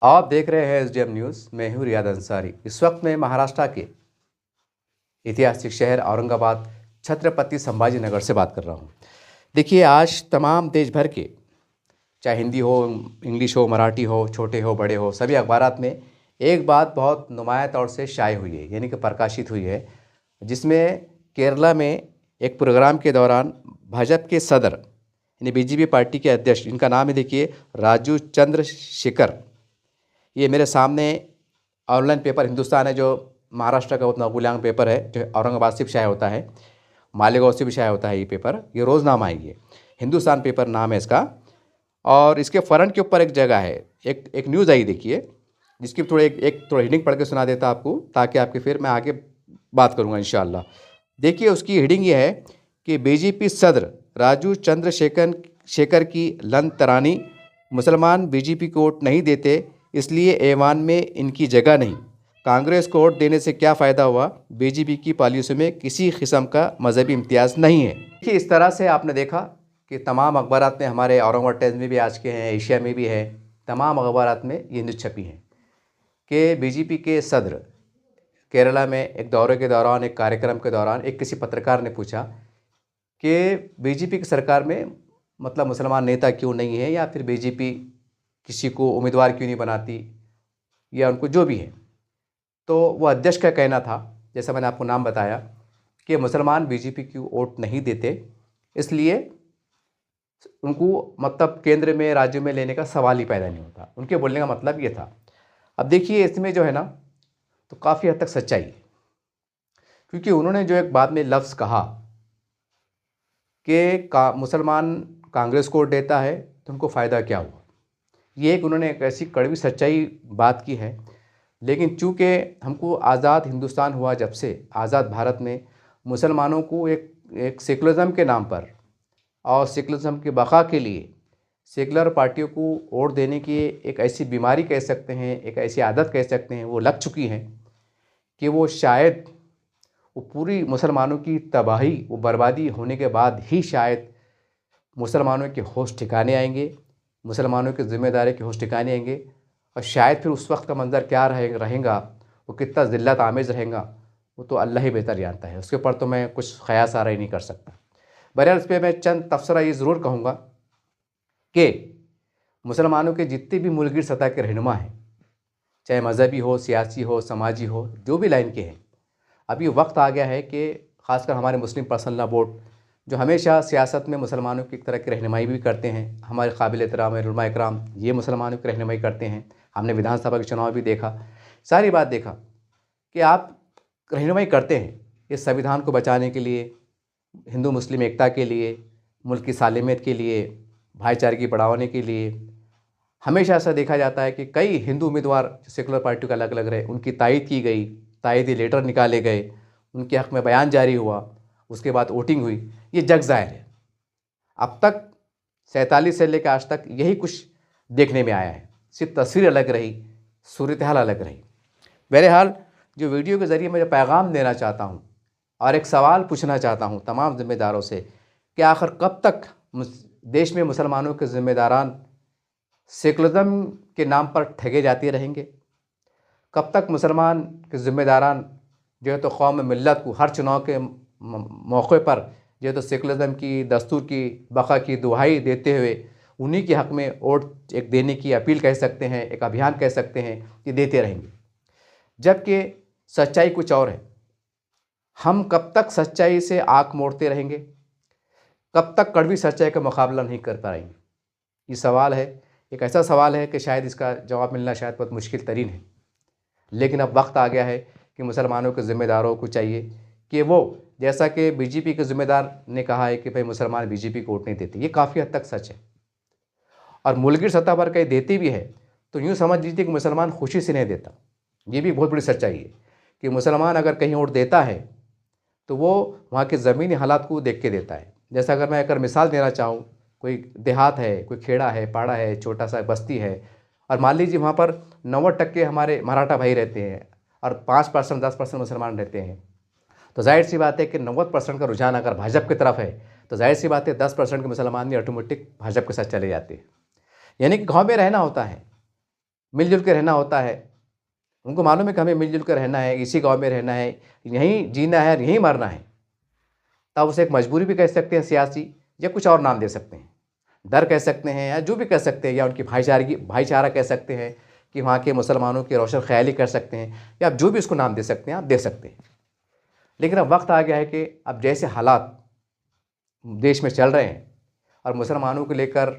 आप देख रहे हैं एसडीएम न्यूज़। मैं हूँ रियाद अंसारी। इस वक्त मैं महाराष्ट्र के ऐतिहासिक शहर औरंगाबाद छत्रपति संभाजी नगर से बात कर रहा हूँ। देखिए, आज तमाम देश भर के, चाहे हिंदी हो, इंग्लिश हो, मराठी हो, छोटे हो, बड़े हो, सभी अखबारात में एक बात बहुत नुमाया तौर से शाये हुई है, यानी कि प्रकाशित हुई है, जिसमें केरला में एक प्रोग्राम के दौरान भाजपा के सदर यानी बीजेपी पार्टी के अध्यक्ष, इनका नाम है देखिए राजू चंद्रशेखर। ये मेरे सामने ऑनलाइन पेपर हिंदुस्तान है, जो महाराष्ट्र का उतना मूल्यांक पेपर है, जो औरंगाबाद से भी शाया होता है, मालेगांव से भी शाया होता है। ये पेपर, ये रोज़नामा है, ये हिंदुस्तान पेपर नाम है इसका। और इसके फ्रंट के ऊपर एक जगह है, एक न्यूज़ आई देखिए, जिसकी थोड़ा हेडिंग पढ़ के सुना देता आपको, ताकि आपके फिर मैं आगे बात करूँगा इंशाअल्लाह। देखिए, उसकी हेडिंग ये है कि बीजेपी सदर राजू चंद्रशेखर की लन तरानी, मुसलमान बीजेपी को वोट नहीं देते, इसलिए ऐवान में इनकी जगह नहीं। कांग्रेस को वोट देने से क्या फ़ायदा हुआ, बीजेपी की पॉलिसी में किसी किस्म का मजहबी इम्तियाज़ नहीं है। देखिए, इस तरह से आपने देखा कि तमाम अखबारात में, हमारे औरंगाबाद टाइम्स में भी आज के हैं, एशिया में भी है, तमाम अखबारात में ये न्यूज़ छपी है कि बीजेपी के सदर केरला में एक दौरे के दौरान, एक कार्यक्रम के दौरान, एक किसी पत्रकार ने पूछा कि बीजेपी की सरकार में मतलब मुसलमान नेता क्यों नहीं है, या फिर बीजेपी किसी को उम्मीदवार क्यों नहीं बनाती, या उनको जो भी है। तो वो अध्यक्ष का कहना था, जैसा मैंने आपको नाम बताया, कि मुसलमान बीजेपी की वोट नहीं देते, इसलिए उनको मतलब केंद्र में, राज्य में लेने का सवाल ही पैदा नहीं होता। उनके बोलने का मतलब ये था। अब देखिए, इसमें जो है ना, तो काफ़ी हद तक सच्चाई है, क्योंकि उन्होंने जो एक बाद में लफ्ज़ कहा कि मुसलमान कांग्रेस को वोट देता है तो उनको फ़ायदा क्या हुआ, ये एक उन्होंने एक ऐसी कड़वी सच्चाई बात की है। लेकिन चूँकि हमको आज़ाद हिंदुस्तान हुआ, जब से आज़ाद भारत में मुसलमानों को एक सेकुलरिज़म के नाम पर और सेकुलरिज़म की बका के लिए सेकुलर पार्टियों को वोट देने की एक ऐसी बीमारी कह सकते हैं, एक ऐसी आदत कह सकते हैं, वो लग चुकी है कि वो शायद वो पूरी मुसलमानों की तबाही, वो बर्बादी होने के बाद ही शायद मुसलमानों के होश ठिकाने आएंगे, मुसलमानों की ज़िम्मेदारी के होश ठिकाने आएंगे। और शायद फिर उस वक्त का मंज़र क्या रहेगा, वो कितना ज़िल्लत आमेज़ रहेगा, वो तो अल्लाह ही बेहतर जानता है। उसके ऊपर तो मैं कुछ ख़यास आरा ही नहीं कर सकता। बहरहाल, इस पर मैं चंद तबसरा ये ज़रूर कहूँगा कि मुसलमानों के जितने भी मुल्की सतह के रहनुमा हैं, चाहे मज़हबी हो, सियासी हो, समाजी हो, जो भी लाइन के हैं, अभी वक्त आ गया है कि ख़ासकर हमारे मुस्लिम पर्सनल लॉ बोर्ड, जो हमेशा सियासत में मुसलमानों की एक तरह की रहनुमाई भी करते हैं, हमारे काबिल एहतराम उलमा इकराम, ये मुसलमानों की रहनुमाई करते हैं। हमने विधानसभा के चुनाव भी देखा, सारी बात देखा कि आप रहनुमाई करते हैं इस संविधान को बचाने के लिए, हिंदू मुस्लिम एकता के लिए, मुल्क की सालिमियत के लिए, भाईचारे बढ़ाने के लिए। हमेशा ऐसा देखा जाता है कि कई हिंदू उम्मीदवार सेकुलर पार्टियों का अलग अलग रहे, उनकी तायद की गई, तायदी लेटर निकाले गए, उनके हक़ में बयान जारी हुआ, उसके बाद वोटिंग हुई। ये जग ज़ाहिर है। अब तक 47 से लेकर आज तक यही कुछ देखने में आया है, सिर्फ तस्वीर अलग रही, सूरत हाल अलग रही। बहरहाल, जो वीडियो के ज़रिए मैं पैगाम देना चाहता हूँ और एक सवाल पूछना चाहता हूँ तमाम ज़िम्मेदारों से कि आखिर कब तक देश में मुसलमानों के ज़िम्मेदारान सेकुलरिज़म के नाम पर ठगे जाते रहेंगे? कब तक मुसलमान के ज़िम्मेदारान जो है तो कौम मिल्लत को हर चुनाव के मौके पर जो है तो सेकुलरिज़म की, दस्तूर की बका की दुहाई देते हुए उन्हीं के हक़ में वोट एक देने की अपील कह सकते हैं, एक अभियान कह सकते हैं, कि देते रहेंगे, जबकि सच्चाई कुछ और है। हम कब तक सच्चाई से आँख मोड़ते रहेंगे? कब तक कड़वी सच्चाई का मुकाबला नहीं कर पाएंगे? ये सवाल है, एक ऐसा सवाल है कि शायद इसका जवाब मिलना शायद बहुत मुश्किल तरीन है। लेकिन अब वक्त आ गया है कि मुसलमानों के ज़िम्मेदारों को चाहिए कि वो, जैसा कि बीजेपी के ज़िम्मेदार ने कहा है कि भाई मुसलमान बीजेपी को वोट नहीं देते, ये काफ़ी हद तक सच है। और मुल्की सतह पर कहीं देती भी है तो यूँ समझ लीजिए कि मुसलमान खुशी से नहीं देता। ये भी बहुत बड़ी सच्चाई है कि मुसलमान अगर कहीं वोट देता है तो वो वहाँ के ज़मीनी हालात को देख के देता है। जैसा अगर मैं मिसाल देना चाहूँ कोई देहात है, कोई खेड़ा है, पाड़ा है, छोटा सा बस्ती है, और मान लीजिए वहाँ पर 90% हमारे मराठा भाई रहते हैं और 5% 10% मुसलमान रहते हैं, तो जाहिर सी बात है कि 90% का रुझान अगर भाजपा की तरफ है, तो जाहिर सी बात है 10% के मुसलमान भी ऑटोमेटिक भाजपा के साथ चले जाते हैं। यानी कि गाँव में रहना होता है, मिलजुल के रहना होता है। उनको मालूम है कि हमें मिलजुल कर रहना है, इसी गाँव में रहना है, यहीं जीना है और यहीं मरना है। तब उसे एक मजबूरी भी कह सकते हैं सियासी, या कुछ और नाम दे सकते हैं, डर कह सकते हैं, या जो भी कह सकते हैं, या उनकी भाईचारा कह सकते हैं कि वहाँ के मुसलमानों की रोशन ख्याली कर सकते हैं, या आप जो भी उसको नाम दे सकते हैं आप दे सकते हैं। लेकिन अब वक्त आ गया है कि अब जैसे हालात देश में चल रहे हैं और मुसलमानों को लेकर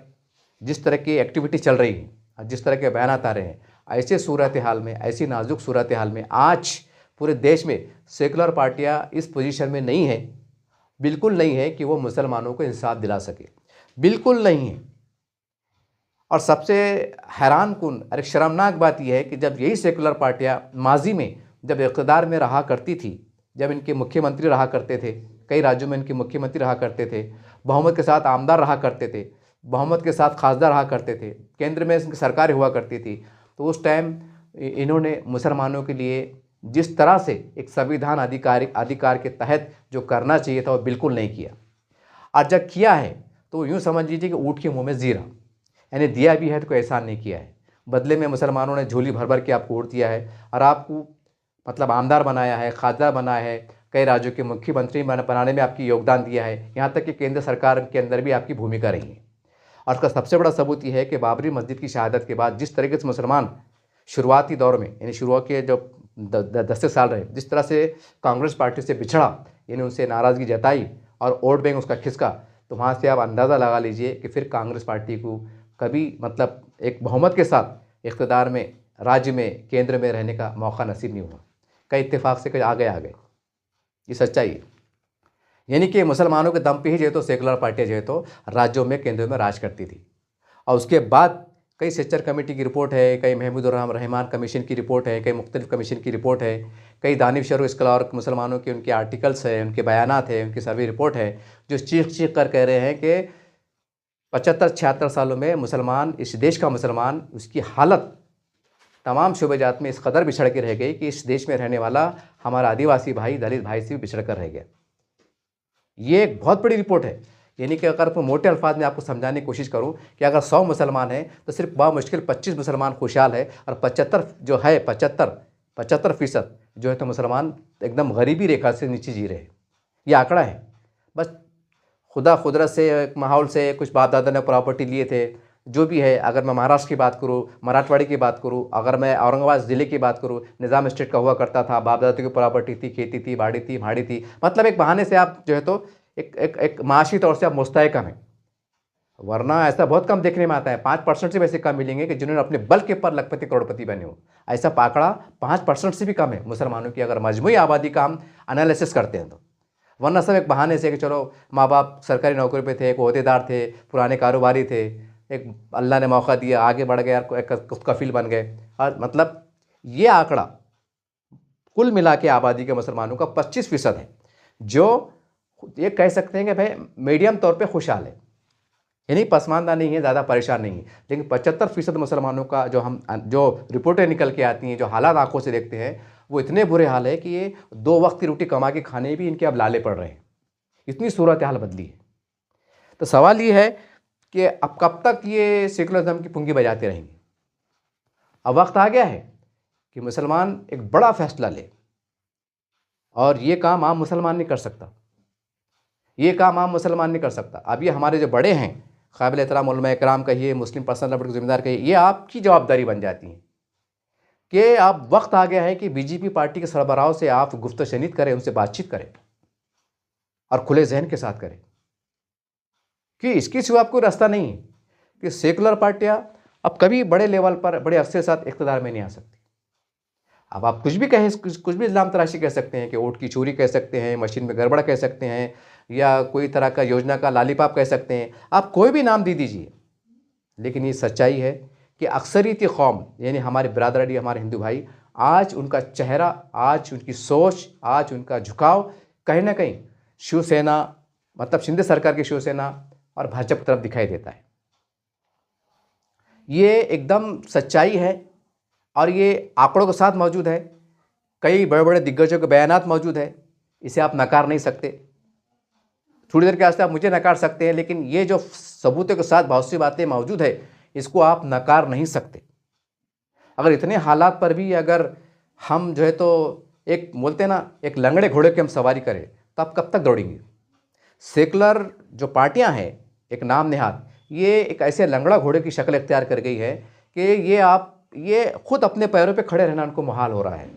जिस तरह की एक्टिविटी चल रही है और जिस तरह के बयानात आ रहे हैं, ऐसे सूरत हाल में, ऐसी नाजुक सूरत हाल में आज पूरे देश में सेकुलर पार्टियां इस पोजीशन में नहीं है, बिल्कुल नहीं है कि वो मुसलमानों को इंसाफ दिला सके, बिल्कुल नहीं है। और सबसे हैरानकुन और एक शर्मनाक बात यह है कि जब यही सेकुलर पार्टियां माजी में जब इक़्तिदार में रहा करती थी, जब इनके मुख्यमंत्री रहा करते थे, कई राज्यों में इनके मुख्यमंत्री रहा करते थे, बहुमत के साथ आमदार रहा करते थे, बहुमत के साथ खासदार रहा करते थे, केंद्र में इनकी सरकार हुआ करती थी, तो उस टाइम इन्होंने मुसलमानों के लिए जिस तरह से एक संविधान अधिकार के तहत जो करना चाहिए था वो बिल्कुल नहीं किया। और जब किया है तो यूँ समझ लीजिए कि ऊँट के मुँह में जीरा, यानी दिया भी है तो कोई एहसान नहीं किया है। बदले में मुसलमानों ने झोली भर भर के आपको वोट दिया है और आपको मतलब आमदार बनाया है, खासदार बनाया है, कई राज्यों के मुख्यमंत्री बनाने में आपकी योगदान दिया है, यहाँ तक कि केंद्र सरकार के अंदर भी आपकी भूमिका रही है। और उसका सबसे बड़ा सबूत यह है कि बाबरी मस्जिद की शहादत के बाद जिस तरीके से मुसलमान शुरुआती दौर में, यानी शुरुआत के जो 10 साल रहे, जिस तरह से कांग्रेस पार्टी से बिछड़ा, यानी उनसे नाराज़गी जताई और वोट बैंक उसका खिसका, तो वहाँ से आप अंदाज़ा लगा लीजिए कि फिर कांग्रेस पार्टी को कभी मतलब एक बहुमत के साथ इक़्तिदार में, राज्य में, केंद्र में रहने का मौका नसीब नहीं हुआ। कई इत्तेफाक से कई आ गए, ये सच्चाई है। यानी कि मुसलमानों के दम पे ही जो है तो सेकुलर पार्टियाँ जो है तो राज्यों में, केंद्रों में राज करती थी। और उसके बाद कई सेक्टर कमेटी की रिपोर्ट है, कई महमूदुर रहमान कमीशन की रिपोर्ट है, कई मुख्तलिफ कमीशन की रिपोर्ट है, कई दानिशवर स्कॉलर मुसलमानों के उनके आर्टिकल्स हैं, उनके बयानात हैं, उनकी सर्वे रिपोर्ट है, जो चीख कर कह रहे हैं कि 75-76 सालों में मुसलमान, इस देश का मुसलमान, उसकी हालत तमाम शोबेजात में इस कदर बिछड़ के रह गई कि इस देश में रहने वाला हमारा आदिवासी भाई, दलित भाई से भी बिछड़ कर रह गया। ये एक बहुत बड़ी रिपोर्ट है। यानी कि अगर मैं मोटे अल्फाज में आपको समझाने की कोशिश करूं कि अगर 100 मुसलमान हैं तो सिर्फ बामुश्किल 25 मुसलमान खुशहाल है, और 75 जो है 75% जो है तो मुसलमान एकदम गरीबी रेखा से नीचे जी रहे हैं। ये आंकड़ा है। बस खुदा कुदरत से, एक माहौल से, कुछ बाप दादा ने प्रॉपर्टी लिए थे, जो भी है। अगर मैं महाराष्ट्र की बात करूँ, मराठवाड़ी की बात करूँ, अगर मैं औरंगाबाद ज़िले की बात करूँ, निज़ाम स्टेट का हुआ करता था, बाप दादा की प्रॉपर्टी थी, खेती थी, बाड़ी थी, भाड़ी थी, मतलब एक बहाने से आप जो है तो एक माशी तौर से आप मुस्तहकम हैं। वरना ऐसा बहुत कम देखने में आता है। 5% से वैसे कम मिलेंगे कि जिन्होंने अपने बल के पर लखपति करोड़पति बने हो। ऐसा आंकड़ा 5% से भी कम है मुसलमानों की, अगर मजमूई आबादी का हम एनालिसिस करते हैं तो। वरना सब एक बहाने से कि चलो माँ बाप सरकारी नौकरी पे थे, एक ओहदेदार थे, पुराने कारोबारी थे, एक अल्लाह ने मौका दिया, आगे बढ़ गए, एक कफील बन गए। और मतलब ये आंकड़ा कुल मिला के आबादी के मुसलमानों का 25% है, जो ये कह सकते हैं कि भाई मीडियम तौर पे खुशहाल है, यानी पसमानदा नहीं है, ज़्यादा परेशान नहीं है। लेकिन 75% मुसलमानों का जो रिपोर्टें निकल के आती हैं, जो हालात आंखों से देखते हैं, वो इतने बुरे हाल है कि ये 2 वक्त की रोटी कमा के खाने भी इनके अब लाले पड़ रहे हैं। इतनी सूरत हाल बदली है। तो सवाल ये है कि अब कब तक ये सेकुलरिज्म की पुंगी बजाते रहेंगे। अब वक्त आ गया है कि मुसलमान एक बड़ा फैसला ले, और ये काम आम मुसलमान नहीं कर सकता, ये काम आम मुसलमान नहीं कर सकता। अब ये हमारे जो बड़े हैं, काबिल एहतराम उलमा इकराम कहिए, मुस्लिम पर्सनल ज़िम्मेदार कहिए, ये आपकी जवाबदारी बन जाती है कि आप, वक्त आ गया है कि बीजेपी पार्टी के सरबराहों से आप गुफ्तशनीद करें, उनसे बातचीत करें और खुले जहन के साथ करें, कि इसके सिवा आपको रास्ता नहीं है। कि सेकुलर पार्टियां अब कभी बड़े लेवल पर, बड़े अरसे के साथ इक़्तिदार में नहीं आ सकती। अब आप कुछ भी कहें, कुछ भी इल्ज़ाम तराशी कह सकते हैं, कि वोट की चोरी कह सकते हैं, मशीन में गड़बड़ कह सकते हैं, या कोई तरह का योजना का लालीपाप कह सकते हैं, आप कोई भी नाम दे दीजिए। लेकिन ये सच्चाई है कि अक्सरियती कौम, यानी हमारे बिरादरी, हमारे हिंदू भाई, आज उनका चेहरा, आज उनकी सोच, आज उनका झुकाव कहीं ना कहीं शिवसेना, मतलब शिंदे सरकार की शिवसेना, और भाजपा की तरफ दिखाई देता है। ये एकदम सच्चाई है और ये आंकड़ों के साथ मौजूद है। कई बड़े बड़े दिग्गजों के बयानात मौजूद है। इसे आप नकार नहीं सकते। थोड़ी देर के वास्ते आप मुझे नकार सकते हैं, लेकिन ये जो सबूतों के साथ बहुत सी बातें मौजूद है, इसको आप नकार नहीं सकते। अगर इतने हालात पर भी अगर हम जो है तो एक बोलते हैं ना, एक लंगड़े घोड़े की हम सवारी करें, तो आप कब तक दौड़ेंगे? सेकुलर जो पार्टियां हैं, एक नाम नेहाद, ये एक ऐसे लंगड़ा घोड़े की शक्ल इख्तियार कर गई है कि ये खुद अपने पैरों पे खड़े रहना उनको मुहाल हो रहा है।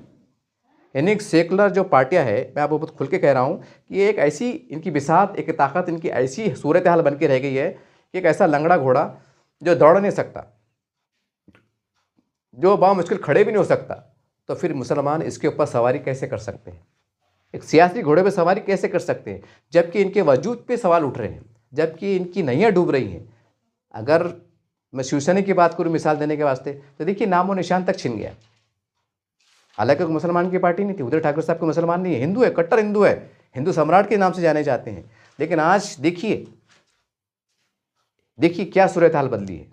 यानी सेकुलर जो पार्टियां हैं, मैं आपको बहुत खुल के कह रहा हूँ कि ये एक ऐसी इनकी बिसात, एक ताकत, इनकी ऐसी सूरत हाल बन के रह गई है कि एक ऐसा लंगड़ा घोड़ा जो दौड़ नहीं सकता, जो बामुश्किल खड़े भी नहीं हो सकता, तो फिर मुसलमान इसके ऊपर सवारी कैसे कर सकते हैं? एक सियासी घोड़े पे सवारी कैसे कर सकते हैं, जबकि इनके वजूद पे सवाल उठ रहे हैं, जबकि इनकी नैया डूब रही हैं। अगर मैं शिवसेना की बात करूं मिसाल देने के वास्ते, तो देखिए नामो निशान तक छिन गया। हालांकि मुसलमान की पार्टी नहीं थी, उद्धव ठाकरे साहब को मुसलमान नहीं है, हिंदू है, कट्टर हिंदू है, हिंदू सम्राट के नाम से जाने जाते हैं। लेकिन आज देखिए क्या सूरत हाल बदली है।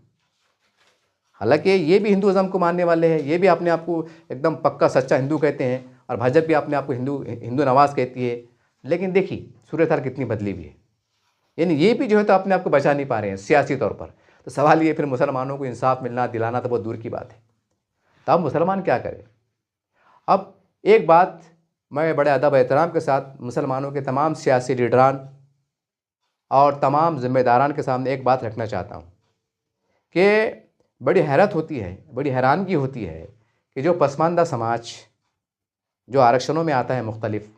हालांकि ये भी हिंदुइज्म को मानने वाले हैं, ये भी अपने आप को एकदम पक्का सच्चा हिंदू कहते हैं, और भाजपा भी अपने आप को हिंदू नवाज कहती है। लेकिन देखिए सूरत हाल कितनी बदली हुई है। यानी ये भी जो है तो अपने आप को बचा नहीं पा रहे हैं सियासी तौर पर। तो सवाल ये फिर मुसलमानों को इंसाफ मिलना दिलाना तो बहुत दूर की बात है। तो अब मुसलमान क्या करें? अब एक बात मैं बड़े अदब एहतराम के साथ मुसलमानों के तमाम सियासी लीडरान और तमाम जिम्मेदारान के सामने एक बात रखना चाहता हूँ कि बड़ी हैरत होती है, बड़ी हैरानगी होती है कि जो पसमानदा समाज जो आरक्षणों में आता है मुख्तलिफ,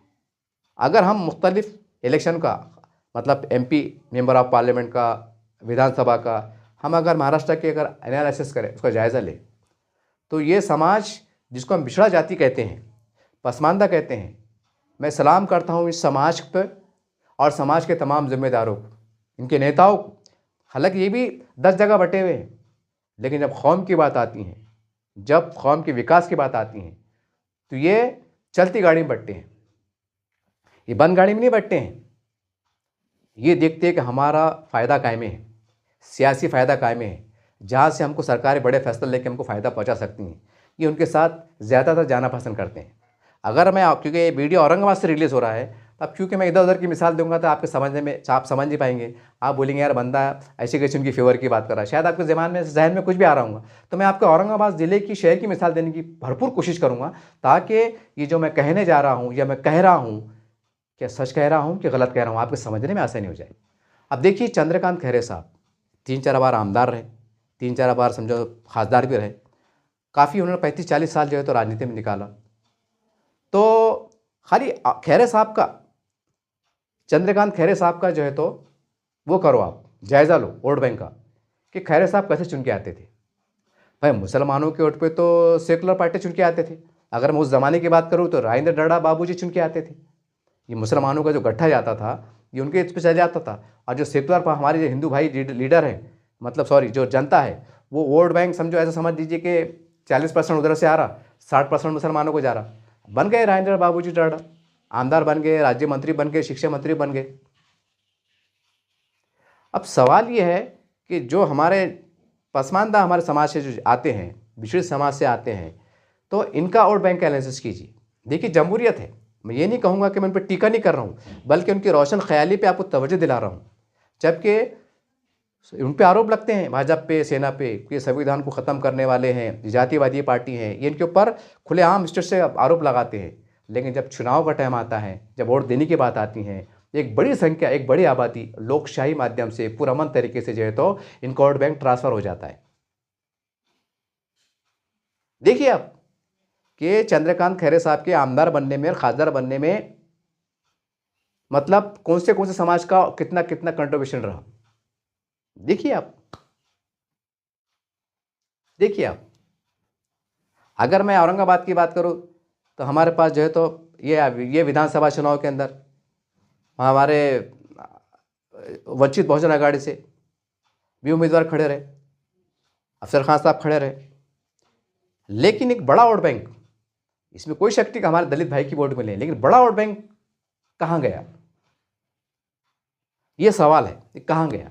अगर हम मुख्तलिफ इलेक्शन का मतलब MP मेंबर ऑफ पार्लियामेंट का, विधानसभा का, हम अगर महाराष्ट्र के अगर एनालिसिस करें, उसका जायज़ा लें, तो ये समाज जिसको हम पिछड़ा जाति कहते हैं, पसमानदा कहते हैं, मैं सलाम करता हूँ इस समाज पर और समाज के तमाम जिम्मेदारों को, इनके नेताओं को। हालांकि ये भी 10 जगह बटे हुए हैं, लेकिन जब कौम की बात आती है, जब कौम के विकास की बात आती है, तो ये चलती गाड़ी में बटते हैं, ये बंद गाड़ी में नहीं बटते हैं। ये देखते हैं कि हमारा फ़ायदा कायमे है, सियासी फ़ायदा कायमे है, जहाँ से हमको सरकारें बड़े फैसले लेकर हमको फ़ायदा पहुँचा सकती हैं, ये उनके साथ ज़्यादातर जाना पसंद करते हैं। अगर मैं क्योंकि ये वीडियो औरंगाबाद से रिलीज़ हो रहा है, तब क्योंकि मैं इधर उधर की मिसाल दूंगा तो आपके समझने में आप समझ नहीं पाएंगे। आप बोलेंगे यार बंदा ऐसे कैसे उनकी फेवर की बात कर रहा है, शायद आपके जहन में कुछ भी आ रहा होगा। तो मैं आपको औरंगाबाद ज़िले की शहर की मिसाल देने की भरपूर कोशिश करूँगा, ताकि ये जो मैं कहने जा रहा हूँ या मैं कह रहा हूँ, क्या सच कह रहा हूँ कि गलत कह रहा हूँ, आपके समझने में आसानी हो जाए। अब देखिए चंद्रकांत खैरे साहब 3-4 बार आमदार रहे, 3-4 बार समझो खासदार भी रहे, काफ़ी उन्होंने 35-40 साल जो है तो राजनीति में निकाला। तो खाली खैरे साहब का, चंद्रकांत खैरे साहब का जो है तो वो करो, आप जायज़ा लो वोट बैंक का कि खैरे साहब कैसे चुन के आते थे। भाई मुसलमानों के वोट पे तो सेकुलर पार्टी चुन के आते थे। अगर मैं उस ज़माने की बात करूँ तो राजेंद्र डढ़ा बाबूजी चुन के आते थे। ये मुसलमानों का जो गट्ठा जाता था ये उनके इस पर चल जाता था, और जो सेकुलर पर हमारे जो हिंदू भाई लीडर हैं, मतलब सॉरी जो जनता है, वो वोट बैंक समझो ऐसा समझ लीजिए कि 40% उधर से आ रहा, 60% मुसलमानों को जा रहा। बन गए राजेंद्र बाबूजी डढ़ा, आमदार बन गए, राज्य मंत्री बन गए, शिक्षा मंत्री बन गए। अब सवाल ये है कि जो हमारे पसमानदा हमारे समाज से जो आते हैं, पिछड़े समाज से आते हैं, तो इनका वोट बैंक का एनालिसिस कीजिए। देखिए जमहूरियत है, मैं ये नहीं कहूँगा कि मैं उन पर टीका नहीं कर रहा हूँ, बल्कि उनकी रोशन ख्याली पे आपको तवज्जो दिला रहा हूँ। जबकि उन पे आरोप लगते हैं भाजपा पे, सेना पे, कि संविधान को ख़त्म करने वाले हैं, जातिवादी पार्टी हैं, ये इनके ऊपर खुलेआम स्टेट से आरोप लगाते हैं। लेकिन जब चुनाव का टाइम आता है, जब वोट देने की बात आती है, एक बड़ी संख्या, एक बड़ी आबादी लोकशाही माध्यम से पुरअमन तरीके से जो है तो इनका वोट बैंक ट्रांसफ़र हो जाता है। देखिए आप कि चंद्रकांत खैरे साहब के आमदार बनने में और खासदार बनने में मतलब कौन से समाज का कितना कितना कंट्रीब्यूशन रहा। देखिए आप अगर मैं औरंगाबाद की बात करूं तो हमारे पास जो है तो ये विधानसभा चुनाव के अंदर हमारे वंचित बहुजन आघाड़ी से भी उम्मीदवार खड़े रहे, अफसर खान साहब खड़े रहे, लेकिन एक बड़ा वोट बैंक, इसमें कोई शक्ति का हमारे दलित भाई की वोट मिले, लेकिन बड़ा वोट बैंक कहाँ गया, ये सवाल है, कहाँ गया।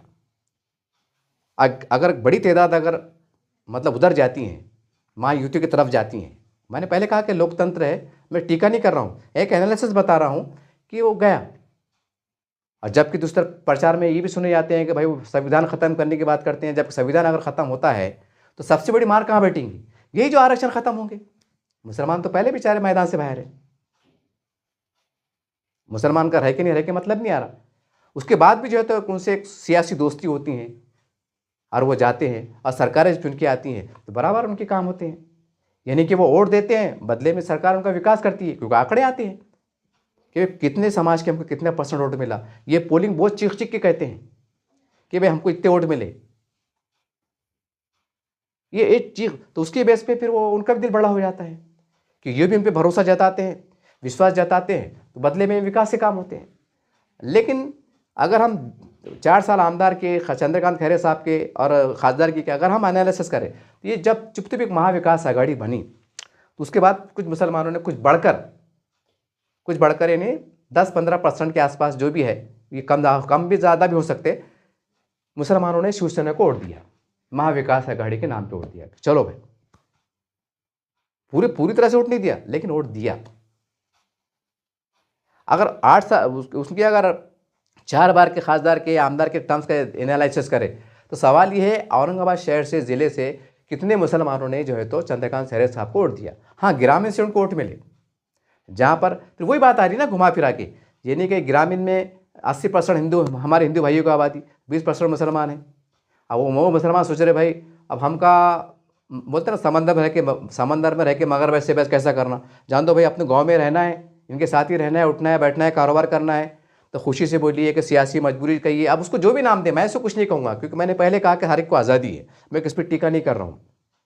अगर बड़ी तादाद अगर मतलब उधर जाती हैं, महायुति की तरफ जाती हैं। मैंने पहले कहा कि लोकतंत्र है, मैं टीका नहीं कर रहा हूँ, एक एनालिसिस बता रहा हूँ कि वो गया। और जबकि दूसरे प्रचार में ये भी सुने जाते हैं कि भाई वो संविधान ख़त्म करने की बात करते हैं। जब संविधान अगर ख़त्म होता है तो सबसे बड़ी मार कहाँ बैठेंगी? यही जो आरक्षण ख़त्म होंगे। मुसलमान तो पहले बेचारे मैदान से बाहर है, मुसलमान का रह के नहीं रह के मतलब नहीं आ रहा। उसके बाद भी जो है तो उनसे एक सियासी दोस्ती होती हैं और वो जाते हैं और सरकारें चुन के आती हैं तो बराबर उनके काम होते हैं। यानी कि वो वोट देते हैं, बदले में सरकार उनका विकास करती है, क्योंकि आंकड़े आते हैं कि कितने समाज के हमको कितना % वोट मिला। ये पोलिंग बहुत चीख चीख के कहते हैं कि भाई हमको इतने वोट मिले, ये एक चीख। तो उसके बेस पे फिर वो उनका भी दिल बड़ा हो जाता है कि ये भी उन पर भरोसा जताते हैं, विश्वास जताते हैं, तो बदले में विकास से काम होते हैं। लेकिन अगर हम 4 साल आमदार के चंद्रकांत खैरे साहब के और खासदार की अगर हम एनालिसिस करें तो ये जब चुपचाप एक महाविकास आघाड़ी बनी तो उसके बाद कुछ मुसलमानों ने कुछ बढ़कर यानी 10-15% के आसपास जो भी है, ये कम भी ज़्यादा भी हो सकते, मुसलमानों ने शिवसेना को वोट दिया, महाविकास आघाड़ी के नाम पे वोट दिया। चलो भाई, पूरी तरह से वोट नहीं दिया लेकिन वोट दिया। अगर 8 साल उसकी अगर 4 बार के खासदार के आमदार के टर्म्स का एनालिसिस करें तो सवाल ये है औरंगाबाद शहर से ज़िले से कितने मुसलमानों ने जो है तो चंद्रकांत खैरे साहब को वोट दिया। हाँ, ग्रामीण से उनको वोट मिले, जहाँ पर फिर वही बात आ रही ना घुमा फिरा के, यानी कि ग्रामीण में 80% हिंदू, हमारे हिंदू भाइयों की आबादी, 20% मुसलमान है। अब वो मुसलमान सोच रहे भाई अब हमका बोलते ना समंदर में रह के मगर वैसे बस कैसा करना, जान दो भाई अपने गाँव में रहना है, इनके साथ ही रहना है, उठना है, बैठना है, कारोबार करना है। तो खुशी से बोलिए कि सियासी मजबूरी कहिए, अब उसको जो भी नाम दे, मैं इसको कुछ नहीं कहूँगा, क्योंकि मैंने पहले कहा कि हर एक को आज़ादी है, मैं किस पर टीका नहीं कर रहा हूँ,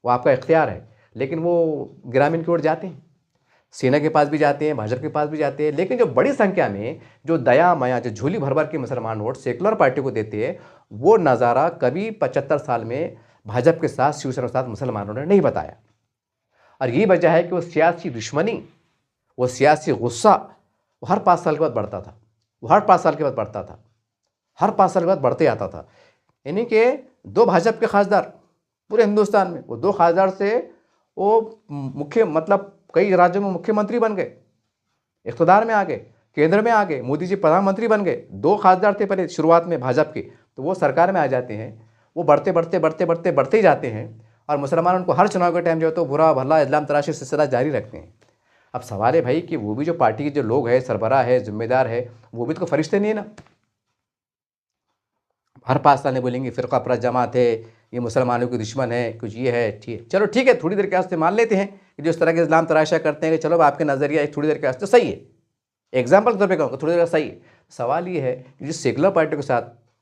वो आपका इख्तियार है। लेकिन वो ग्रामीण की ओर जाते हैं, सेना के पास भी जाते हैं, भाजपा के पास भी जाते हैं, लेकिन जो बड़ी संख्या में जो दया माया, जो झोली भर भर के मुसलमान वोट सेकुलर पार्टी को देते हैं, वो नज़ारा कभी 75 साल में भाजपा के साथ, शिवसेना के साथ मुसलमानों ने नहीं बताया। और यही वजह है कि वो सियासी दुश्मनी, वो सियासी गुस्सा वो हर 5 साल के बाद बढ़ता था, हर 5 साल के बाद बढ़ते आता था। यानी कि 2 भाजपा के खासदार पूरे हिंदुस्तान में, वो 2 खासदार से वो मुख्य मतलब कई राज्यों में मुख्यमंत्री बन गए, इक़्तिदार में आ गए, केंद्र में आ गए, मोदी जी प्रधानमंत्री बन गए। 2 खासदार थे पहले शुरुआत में भाजपा के, तो वो सरकार में आ जाते हैं, वो बढ़ते ही जाते हैं। और मुसलमान उनको हर चुनाव के टाइम जो है तो बुरा भला इस्लाम तराशी सिलसिला जारी रखते हैं। अब सवाल है भाई कि वो भी जो पार्टी के जो लोग हैं, सरबराह है, जिम्मेदार है, वो भी तो फरिश्ते नहीं है ना। हर 5 साल में बोलेंगे फ़िरका परस्त जमात है, ये मुसलमानों के दुश्मन है, कुछ ये है, ठीक, चलो ठीक है, थोड़ी देर के वास्ते मान लेते हैं कि जो इस तरह के इस्लाम तराशा करते हैं कि चलो आपके नज़रिया थोड़ी देर के वास्ते सही है, एग्जाम्पल के तौर पर कहूँगा थोड़ी देर का सही है। सवाल ये है कि जिस सेकुलर पार्टी के साथ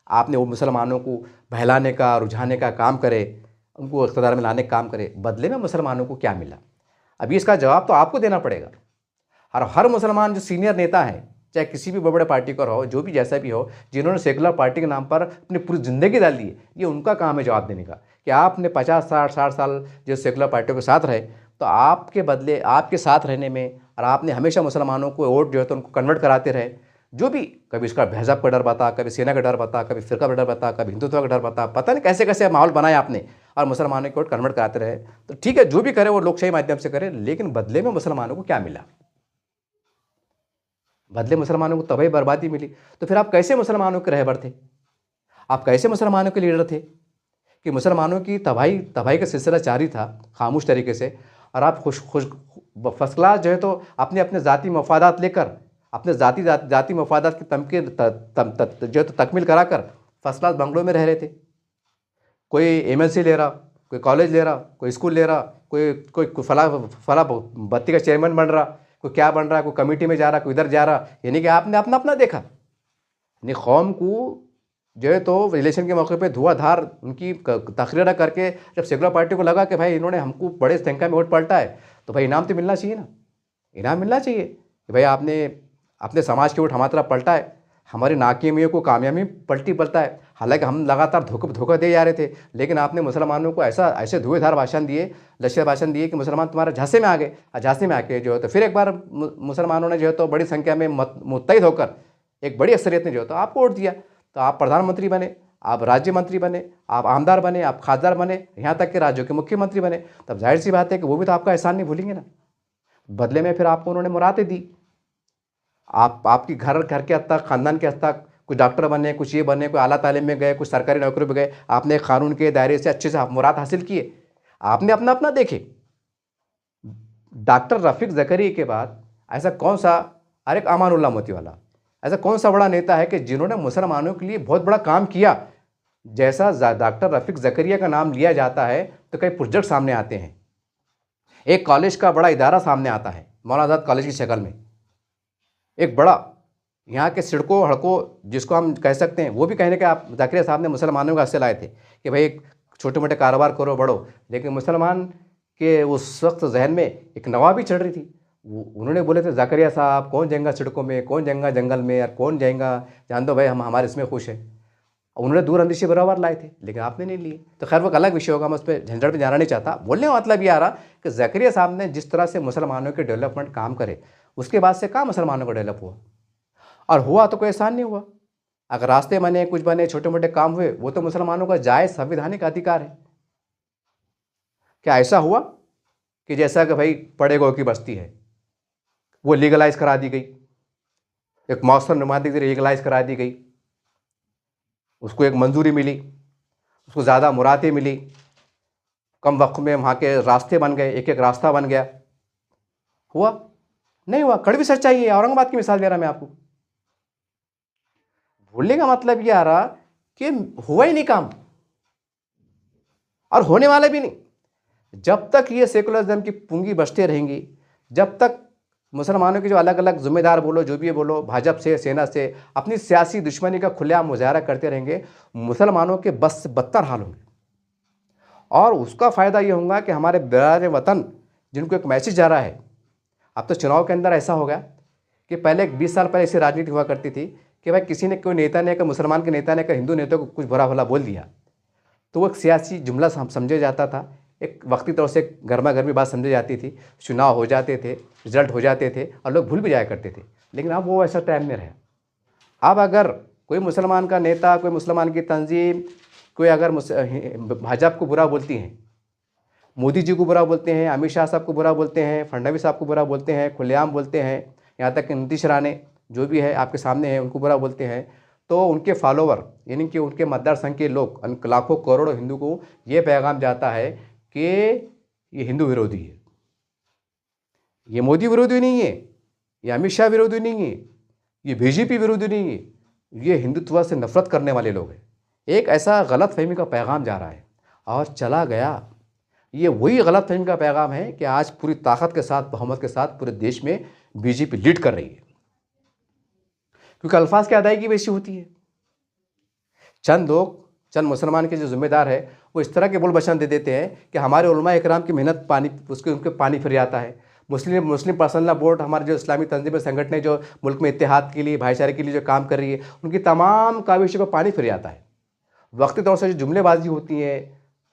आपने वो मुसलमानों को बहलाने का, रुझाने का काम करे, उनको इक़्तिदार में लाने का काम करे, बदले में मुसलमानों को क्या मिला? अभी इसका जवाब तो आपको देना पड़ेगा। और हर मुसलमान जो सीनियर नेता है, चाहे किसी भी बड़े पार्टी का हो, जो भी जैसा भी हो, जिन्होंने सेकुलर पार्टी के नाम पर अपनी पूरी ज़िंदगी डाल दी है, ये उनका काम है जवाब देने का कि आपने 50-60 साल जो सेकुलर पार्टियों के साथ रहे, तो आपके बदले आपके साथ रहने में और आपने हमेशा मुसलमानों को वोट जो है तो उनको कन्वर्ट कराते रहे। जो भी कभी इसका मज़हब का डर बता, कभी सेना का डर बता, कभी फ़िरका का डर बता, कभी हिंदुत्व का डर बता, पता नहीं कैसे कैसे माहौल बनाया आपने और मुसलमानों को वोट कन्वर्ट कराते रहे। तो ठीक है, जो भी करे वो लोकशाही माध्यम से करे, लेकिन बदले में मुसलमानों को क्या मिला? बदले मुसलमानों को तबाही बर्बादी मिली। तो फिर आप कैसे मुसलमानों के रहबर थे? आप कैसे मुसलमानों के लीडर थे कि मुसलमानों की तबाही का सिलसिला जारी था खामोश तरीके से, और आप खुश फर्स्ट क्लास जो है तो अपने ज़ाती मफादात लेकर, अपने ज़ाती मफादात की जो है तो तकमील कराकर फर्स्ट क्लास बंगलों में रह रहे थे। कोई MLC ले रहा, कोई कॉलेज ले रहा, कोई स्कूल ले रहा, कोई फला बत्ती का चेयरमैन बन रहा, कोई क्या बन रहा है, कोई कमेटी में जा रहा, कोई इधर जा रहा। यानी कि आपने अपना देखा, यानी कौम को जो है तो इलेक्शन के मौके पे धुआंधार उनकी तकरीर करके जब सेकुलर पार्टी को लगा कि भाई इन्होंने हमको बड़े संख्या में वोट पलटा है, तो भाई इनाम तो मिलना चाहिए ना, इनाम मिलना चाहिए कि भाई आपने अपने समाज के वोट हमारी तरफ पलटा है, हमारी नाकामियों को कामयाबी पलटा है। हालांकि हम लगातार धोखा दे जा रहे थे, लेकिन आपने मुसलमानों को ऐसे धुएंधार भाषण दिए, लश्कर भाषण दिए कि मुसलमान तुम्हारे झांसे में आ गए। और झांसे में आके जो है तो फिर एक बार मुसलमानों ने जो है तो बड़ी संख्या में मुत्तहिद होकर एक बड़ी अक्सरियत ने जो है तो आपको वोट दिया, तो आप प्रधानमंत्री बने, आप राज्य मंत्री बने, आप आमदार बने, आप खासदार बने, यहाँ तक कि राज्यों के मुख्यमंत्री बने, तब जाहिर सी बात है कि वो भी तो आपका एहसान नहीं भूलेंगे ना। बदले में फिर आपको उन्होंने मुरादें दी। आपकी घर घर के हद तक, खानदान के हद तक, कुछ डॉक्टर बने, कुछ ये बने, कोई आला तालीम में गए, कुछ सरकारी नौकरी में गए, आपने कानून के दायरे से अच्छे से आप मुराद हासिल किए। आपने अपना अपना देखे। डॉक्टर रफ़ीक ज़करी के बाद ऐसा कौन सा, अरे अमानुल्लाह मोतीवाला, ऐसा कौन सा बड़ा नेता है कि जिन्होंने मुसलमानों के लिए बहुत बड़ा काम किया। जैसा डॉक्टर रफ़ीक ज़करिया का नाम लिया जाता है तो कई प्रोजेक्ट सामने आते हैं, एक कॉलेज का बड़ा इदारा सामने आता है मौलाना आज़ाद कॉलेज की शक्ल में, एक बड़ा यहाँ के सड़कों हड़कों जिसको हम कह सकते हैं, वो भी कहने के आप ज़करिया साहब ने मुसलमानों का हिस्से लाए थे कि भाई एक छोटे मोटे कारोबार करो बढ़ो। लेकिन मुसलमान के उस वक्त जहन में एक नवाबी चढ़ रही थी। उन्होंने बोले थे ज़करिया साहब कौन जाएगा सड़कों में, कौन जाएगा जंगल में, यार कौन जाएगा, जान दो भाई हम हमारे इसमें खुश हैं। उन्होंने दूरअंदेशी बराबर लाए थे, लेकिन आपने नहीं लिए। तो खैर वो अलग विषय होगा, मैं उस पर झंझट में जाना नहीं चाहता। बोलने का मतलब ये आ रहा कि ज़करिया साहब ने जिस तरह से मुसलमानों के डेवलपमेंट काम करे, उसके बाद से कहाँ मुसलमानों का डेवलप हुआ, और हुआ तो कोई एहसान नहीं हुआ। अगर रास्ते बने, कुछ बने, छोटे मोटे काम हुए, वो तो मुसलमानों का जायज़ संवैधानिक अधिकार है। क्या ऐसा हुआ कि जैसा कि भाई पड़े गौ की बस्ती है, वो लीगलाइज करा दी गई, एक मौसम नुमाइंदगी से लीगलाइज करा दी गई, उसको एक मंजूरी मिली, उसको ज़्यादा मुरादें मिली, कम वक्त में वहाँ के रास्ते बन गए, एक एक रास्ता बन गया। हुआ? नहीं हुआ। कड़वी सच्चाई है। औरंगाबाद की मिसाल दे रहा मैं आपको। भूलने का मतलब ये आ रहा कि हुआ ही नहीं काम, और होने वाला भी नहीं। जब तक ये सेकुलरिज्म की पूंगी बचते रहेंगी, जब तक मुसलमानों के जो अलग अलग जिम्मेदार बोलो, जो भी बोलो, भाजपा से, सेना से अपनी सियासी दुश्मनी का खुलेआम मुजाहरा करते रहेंगे, मुसलमानों के बस से बदतर हाल होंगे। और उसका फ़ायदा ये होगा कि हमारे बिरादर वतन जिनको एक मैसेज जा रहा है। अब तो चुनाव के अंदर ऐसा हो गया कि पहले 20 साल पहले ऐसी राजनीति हुआ करती थी कि भाई किसी ने, कोई नेता ने, कोई मुसलमान के नेता ने, कोई हिंदू नेता को कुछ बुरा भला बोल दिया तो वो एक सियासी जुमला समझा जाता था, एक वक्ती तौर से गर्मा गर्मी बात समझी जाती थी, चुनाव हो जाते थे, रिजल्ट हो जाते थे और लोग भूल भी जाया करते थे। लेकिन अब वो ऐसा टाइम नहीं रहा। अब अगर कोई मुसलमान का नेता, कोई मुसलमान की तंजीम, कोई अगर भाजपा को बुरा बोलती हैं, मोदी जी को बुरा बोलते हैं, अमित शाह साहब को बुरा बोलते हैं, फडणवीस साहब को बुरा बोलते हैं, खुलेआम बोलते हैं, यहाँ तक कि नीतीश राणे जो भी है आपके सामने है उनको बुरा बोलते हैं, तो उनके फॉलोवर यानी कि उनके मतदार संघ के लोग, लाखों करोड़ों हिंदू को ये पैगाम जाता है कि ये हिंदू विरोधी है, ये मोदी विरोधी नहीं है, ये अमित शाह विरोधी नहीं है, ये बीजेपी विरोधी नहीं है, ये हिंदुत्व से नफरत करने वाले लोग हैं। एक ऐसा गलत फहमी का पैगाम जा रहा है और चला गया। ये वही गलत फहमी का पैगाम है कि आज पूरी ताकत के साथ, बहुमत के साथ पूरे देश में बीजेपी लीड कर रही है, क्योंकि अल्फाज की अदायगी वैसी होती है। चंद लोग, चंद मुसलमान के जो जिम्मेदार है, वो इस तरह के बोल बयान दे देते हैं कि हमारे उलमा इकराम की मेहनत पानी, उसके उनके पानी फिर जाता है। मुस्लिम पर्सनल लॉ बोर्ड, हमारे जो इस्लामी तंजीमें, संगठनें जो मुल्क में इत्तेहाद के लिए, भाईचारे के लिए जो काम कर रही है, उनकी तमाम काविशों पर पानी फिर जाता है। वक्ती तौर से जो जुमलेबाजी होती है,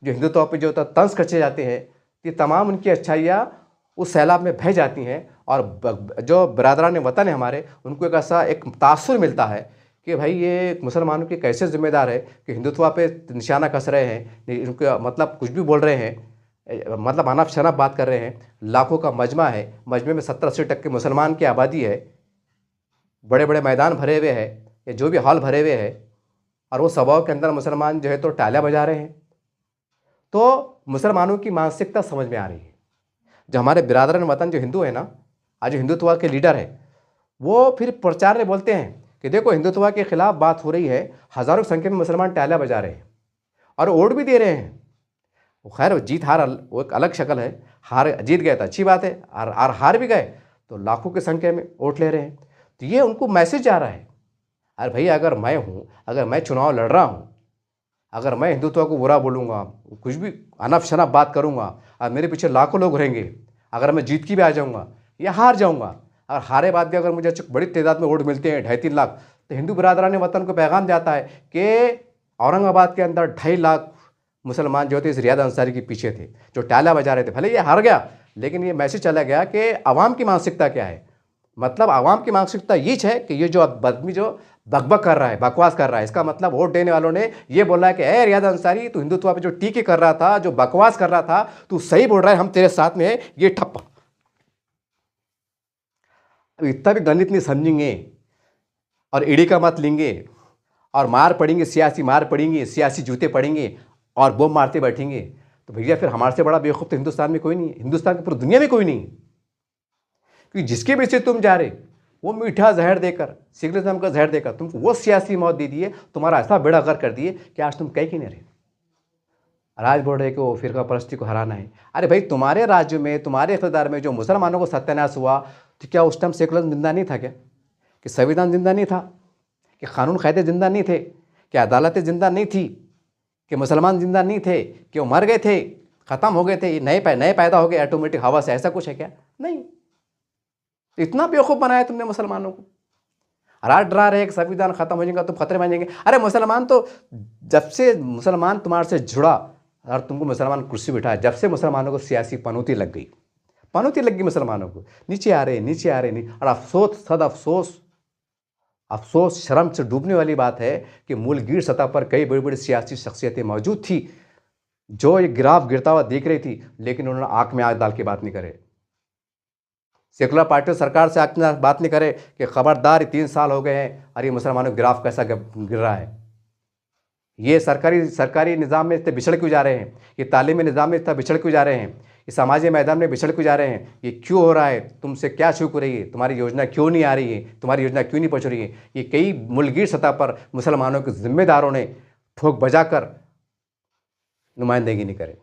जो हिंदुत्व पर जो होता है तंज खर्चे जाते हैं, ये तमाम उनकी अच्छाइयाँ उस सैलाब में बह जाती हैं। और जो बरादरान वतन है हमारे, उनको एक ऐसा एक तासुर मिलता है कि भाई ये मुसलमानों के कैसे जिम्मेदार है कि हिंदुत्व पे निशाना कस रहे हैं, इनके मतलब कुछ भी बोल रहे हैं, मतलब अनाप शनाप बात कर रहे हैं। लाखों का मजमा है, मजमे में 70-80% मुसलमान की आबादी है, बड़े बड़े मैदान भरे हुए हैं, या जो भी हॉल भरे हुए हैं, और वो सभाओं के अंदर मुसलमान जो है तो तालियां बजा रहे हैं। तो मुसलमानों की मानसिकता समझ में आ रही है। जो हमारे बिरादरान वतन जो हिंदू है ना, आज जो हिंदुत्व के लीडर है, वो फिर प्रचार में बोलते हैं कि देखो हिंदुत्व के खिलाफ बात हो रही है, हज़ारों की संख्या में मुसलमान तालियां बजा रहे हैं और वोट भी दे रहे हैं। खैर जीत हार वो एक अलग शक्ल है, हार जीत गए तो अच्छी बात है, और हार भी गए तो लाखों की संख्या में वोट ले रहे हैं। तो ये उनको मैसेज आ रहा है, अरे भाई अगर मैं हूँ, अगर मैं चुनाव लड़ रहा हूँ, अगर मैं हिंदुत्व को बुरा बोलूँगा, कुछ भी अनाप शनाप बात करूँगा, और मेरे पीछे लाखों लोग रहेंगे, अगर मैं जीत की भी आ जाऊँगा या हार जाऊँगा, और हारे बाद भी अगर मुझे बड़ी तादाद में वोट मिलते हैं 2.5-3 लाख, तो हिंदू बिरादरान वतन को पैगाम जाता है कि औरंगाबाद के अंदर 2.5 लाख मुसलमान जो थे इस रियाद अंसारी के पीछे थे, जो तालियां बजा रहे थे। भले ये हार गया, लेकिन ये मैसेज चला गया कि अवाम की मानसिकता क्या है। मतलब आवाम की मानसिकता ये है कि ये जो आदमी जो बकबक कर रहा है, बकवास कर रहा है, इसका मतलब वोट देने वालों ने ये बोला है कि ए रियाज अंसारी, तू हिंदुत्व पे जो टीके कर रहा था, जो बकवास कर रहा था, तू सही बोल रहा है, हम तेरे साथ में है, ये ठप्पा। अब इतना भी गणित नहीं समझेंगे और ईडी का मत लेंगे और मार पड़ेंगे, सियासी मार पड़ेंगे, सियासी जूते पड़ेंगे और बम मारते बैठेंगे, तो भैया फिर हमारे से बड़ा बेवकूफ़ तो हिंदुस्तान में कोई नहीं है, हिंदुस्तान की पूरी दुनिया में कोई नहीं है। क्योंकि जिसके पीछे तुम जा रहे, वो मीठा जहर देकर, सिगरेट का जहर देकर तुमको वो सियासी मौत दे दिए, तुम्हारा ऐसा बेड़ा गर्क कर दिए कि आज तुम कह ही नहीं रहे। आज बोल रहे कि वो फिरका परस्ती को हराना है। अरे भाई, तुम्हारे राज्य में, तुम्हारे इख्तियार में जो मुसलमानों को सत्यानाश हुआ, तो क्या उस टाइम सेकुलर जिंदा नहीं था क्या? कि संविधान जिंदा नहीं था? कि कानून कायदे जिंदा नहीं थे? कि अदालतें जिंदा नहीं थी? कि मुसलमान जिंदा नहीं थे? कि वो मर गए थे, ख़त्म हो गए थे, नए पैदा हो गए ऑटोमेटिक हवा से? ऐसा कुछ है क्या? नहीं। तो इतना बेवकूफ़ बनाया तुमने मुसलमानों को। रात डरा रहे कि संविधान खत्म हो जाएगा, तुम खतरे में जाएंगे। अरे मुसलमान तो जब से मुसलमान तुम्हारे से जुड़ा और तुमको मुसलमान कुर्सी बिठाया, जब से मुसलमानों को सियासी पनौती लग गई, पनौती लग गई मुसलमानों को, नीचे आ रहे नहीं। और अफसोस, सद अफसोस शर्म से डूबने वाली बात है कि मूलगीर सतह पर कई बड़ी बड़ी सियासी शख्सियतें मौजूद थी जो ये गिराफ गिरता हुआ देख रही थी, लेकिन उन्होंने आंख में आंख डाल के बात नहीं करे। सेकुलर पार्टी सरकार से आंख में बात नहीं करे कि खबरदार 3 साल हो गए हैं और ये मुसलमानों का गिराफ कैसा गिर रहा है, ये सरकारी निज़ाम में इतने बिछड़ क्यों जा रहे हैं, ये तालीमी निज़ाम में इतना बिछड़ क्यों जा रहे हैं, ये समाजी मैदान में बिछड़ क्यों जा रहे हैं, ये क्यों हो रहा है, तुमसे क्या चूक हो रही है, तुम्हारी योजना क्यों नहीं आ रही है, तुम्हारी योजना क्यों नहीं पहुँच रही है? ये कई मुल्कीर सतह पर मुसलमानों के जिम्मेदारों ने ठोक बजा कर नुमाइंदगी नहीं करे।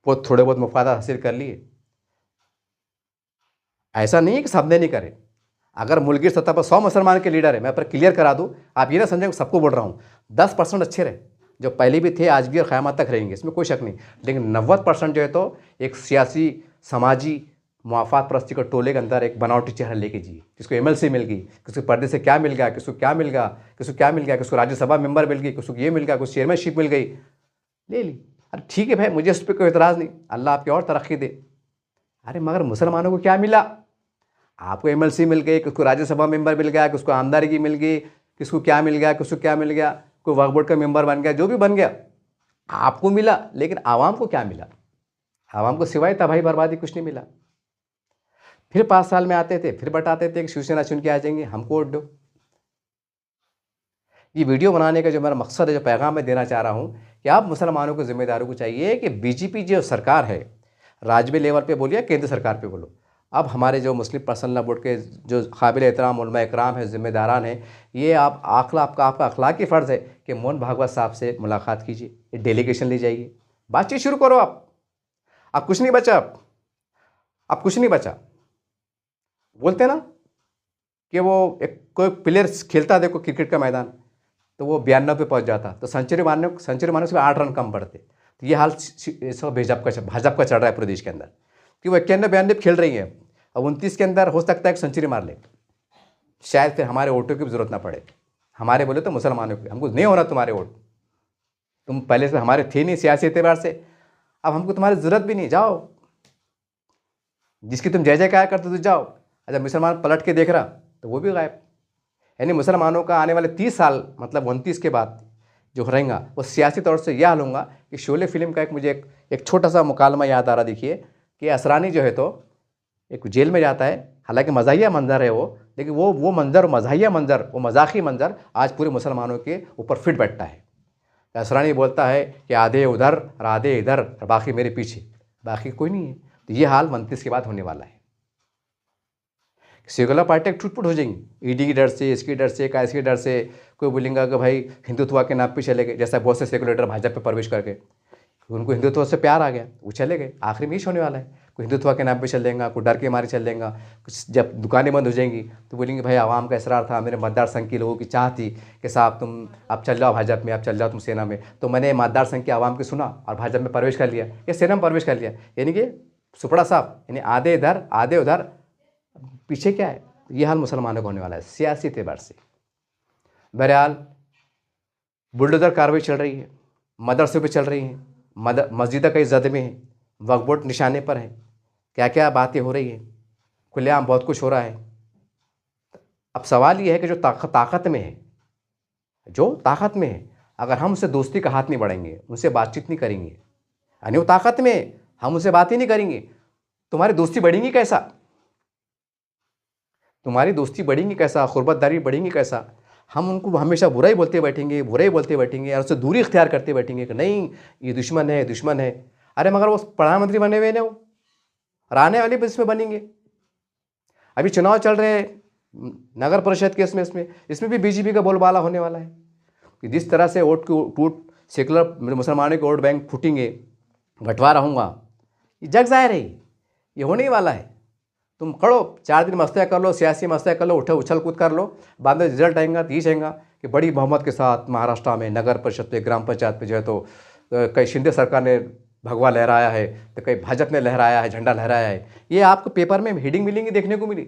वो थोड़े बहुत मुफादा हासिल कर लिए। ऐसा नहीं है कि सबने नहीं करे। अगर मुल्की सतह पर 100 मुसलमान के लीडर है, मैं पर क्लियर करा दूं, आप ये ना समझें सबको बोल रहा हूँ, 10% अच्छे रहे जो पहले भी थे, आज भी और क़यामत तक रहेंगे, इसमें कोई शक नहीं। लेकिन 90% जो है तो एक सियासी समाजी मुआफ़ात परस्ती के टोले के अंदर एक बनावटी चेहरा लेके जिए। किसको MLC मिल गई, किसको पर्दे से क्या मिल गया, किसको क्या मिल गया, किसको राज्यसभा मेंबर मिल गई, किसको ये मिल गया, कुछ चेयरमैनशिप मिल गई, ले ली। अरे ठीक है भाई, मुझे उस पर कोई एतराज़ नहीं, अल्लाह आपकी और तरक्की दे। अरे मगर मुसलमानों को क्या मिला? आपको MLC मिल गई, किसको राज्यसभा मेंबर मिल गया, किसको आमदारगी मिल गई, किसको क्या मिल गया, कोई वक्फ बोर्ड का मेंबर बन गया, जो भी बन गया आपको मिला, लेकिन आवाम को क्या मिला? आवाम को सिवाय तबाही बर्बादी कुछ नहीं मिला। फिर 5 साल में आते थे, फिर बताते थे कि शिवसेना चुन के आ जाएंगे, हमको वोट दो। ये वीडियो बनाने का जो मेरा मकसद है, जो पैगाम मैं देना चाह रहा हूँ कि आप मुसलमानों को जिम्मेदारों को चाहिए कि बीजेपी जो सरकार है, राज्य लेवल पे बोलिए, केंद्र सरकार पे बोलो, अब हमारे जो मुस्लिम पर्सनल बोर्ड के जो काबिल एहतराम उलमा इकराम है, ज़िम्मेदारान हैं, ये आपका अखलाकी फ़र्ज़ है कि मोहन भागवत साहब से मुलाकात कीजिए, ये डेलीगेशन ले जाइए, बातचीत शुरू करो। आप कुछ नहीं बचा, अब कुछ नहीं बचा। बोलते ना कि वो एक कोई प्लेयर खेलता देखो क्रिकेट का मैदान, तो वो 92 पे पहुँच जाता, तो सेंचुरी मारने से 8 रन कम पड़ते। तो ये हाल सब भाजपा का चल रहा है पूरे देश के अंदर कि वो 91-92 खेल रही है, अब 29 के अंदर हो सकता है कि सेंचुरी मार ले, शायद फिर हमारे वोटों की भी ज़रूरत ना पड़े। हमारे बोले तो मुसलमानों की, हमको नहीं होना तुम्हारे वोट, तुम पहले से हमारे थे नहीं सियासी एतबार से, अब हमको तुम्हारी ज़रूरत भी नहीं, जाओ जिसकी तुम जय जयकार करते तो जाओ। अच्छा, मुसलमान पलट के देख रहा तो वो भी गायब। यानी मुसलमानों का आने वाले 30 साल मतलब 29 के बाद जो रहेगा वो सियासी तौर से यह हाल होगा कि शोले फिल्म का मुझे एक छोटा सा मुकालमा याद आ रहा। देखिए कि असरानी जो है तो एक जेल में जाता है, हालांकि मज़ाहिया मंजर है वो, लेकिन वो मंजर, मज़ाहिया मंजर, वो मजाकी मंजर आज पूरे मुसलमानों के ऊपर फिट बैठता है। असरानी बोलता है कि आधे उधर और आधे इधर और बाकी मेरे पीछे, बाकी कोई नहीं है। तो ये हाल 29 के बाद होने वाला है। सेकुलर पार्टी टूट-फूट हो जाएंगी, ईडी के डर से, इसके डर से, कैसे के डर से। कोई बोलेगा कि भाई हिंदुत्व के नाम पे चले गए, जैसा बहुत से सेकुलर भाजपा पे प्रवेश करके उनको हिंदुत्व से प्यार आ गया, वो चले गए। आखिर में ये होने वाला है, कोई हिंदुत्व के नाम पे चल देगा, कोई डर के मारे चल देगा। कुछ जब दुकानें बंद हो जाएंगी तो बोलेंगे भाई आवाम का इसरार था, मेरे मतदार संघ के लोगों की चाह थी कि साहब तुम अब चल जाओ भाजपा में, अब चल जाओ तुम सेना में। तो मैंने मतदार संघ के आवाम की सुना और भाजपा में प्रवेश कर लिया या सेना में प्रवेश कर लिया। यानी कि सुपड़ा साहब, यानी आधे इधर आधे उधर, पीछे क्या है। ये हाल मुसलमानों को होने वाला है सियासी एतबार से। बहरहाल बुलडोजर कार्रवाई चल रही है, मदरसे पे चल रही हैं, मस्जिद कई जद में है, वक्फ बोर्ड निशाने पर है, क्या क्या बातें हो रही हैं। खुलेआम बहुत कुछ हो रहा है। अब सवाल ये है कि जो ताकत में है, जो ताकत में है, अगर हम उससे दोस्ती का हाथ नहीं बढ़ाएंगे, उनसे बातचीत नहीं करेंगे, यानी वो ताकत में है, हम उनसे बात ही नहीं करेंगे, तुम्हारी दोस्ती बढ़ेगी कैसा? तुम्हारी दोस्ती बढ़ेगी कैसा? क़ुरबतदारी बढ़ेंगी कैसा? हम उनको हमेशा बुरा ही बोलते बैठेंगे, बुरा ही बोलते बैठेंगे और उससे दूरी इख्तियार करते बैठेंगे कि नहीं ये दुश्मन है, दुश्मन है। अरे मगर वो प्रधानमंत्री बने हुए हैं वो, और आने वाले भी इसमें बनेंगे। अभी चुनाव चल रहे हैं नगर परिषद के, इसमें भी बीजेपी का बोलबाला होने वाला है कि जिस तरह से वोट की टूट, सेकुलर मुसलमानों के वोट बैंक फूटेंगे, बंटवारा होगा, ये जग जाहिर है, ये होने ही वाला है। तुम खड़ो 4 दिन मस्तियाँ कर लो, सियासी मस्तियाँ कर लो, उठो उछल कूद कर लो, बाद में रिजल्ट आएगा तो ये चाहेगा कि बड़ी बहुमत के साथ महाराष्ट्र में नगर परिषद पे, ग्राम पंचायत पे जो है तो कई शिंदे सरकार ने भगवा लहराया है, तो कई भाजपा ने लहराया है, झंडा लहराया है। ये आपको पेपर में हेडिंग मिलेंगी, देखने को मिली।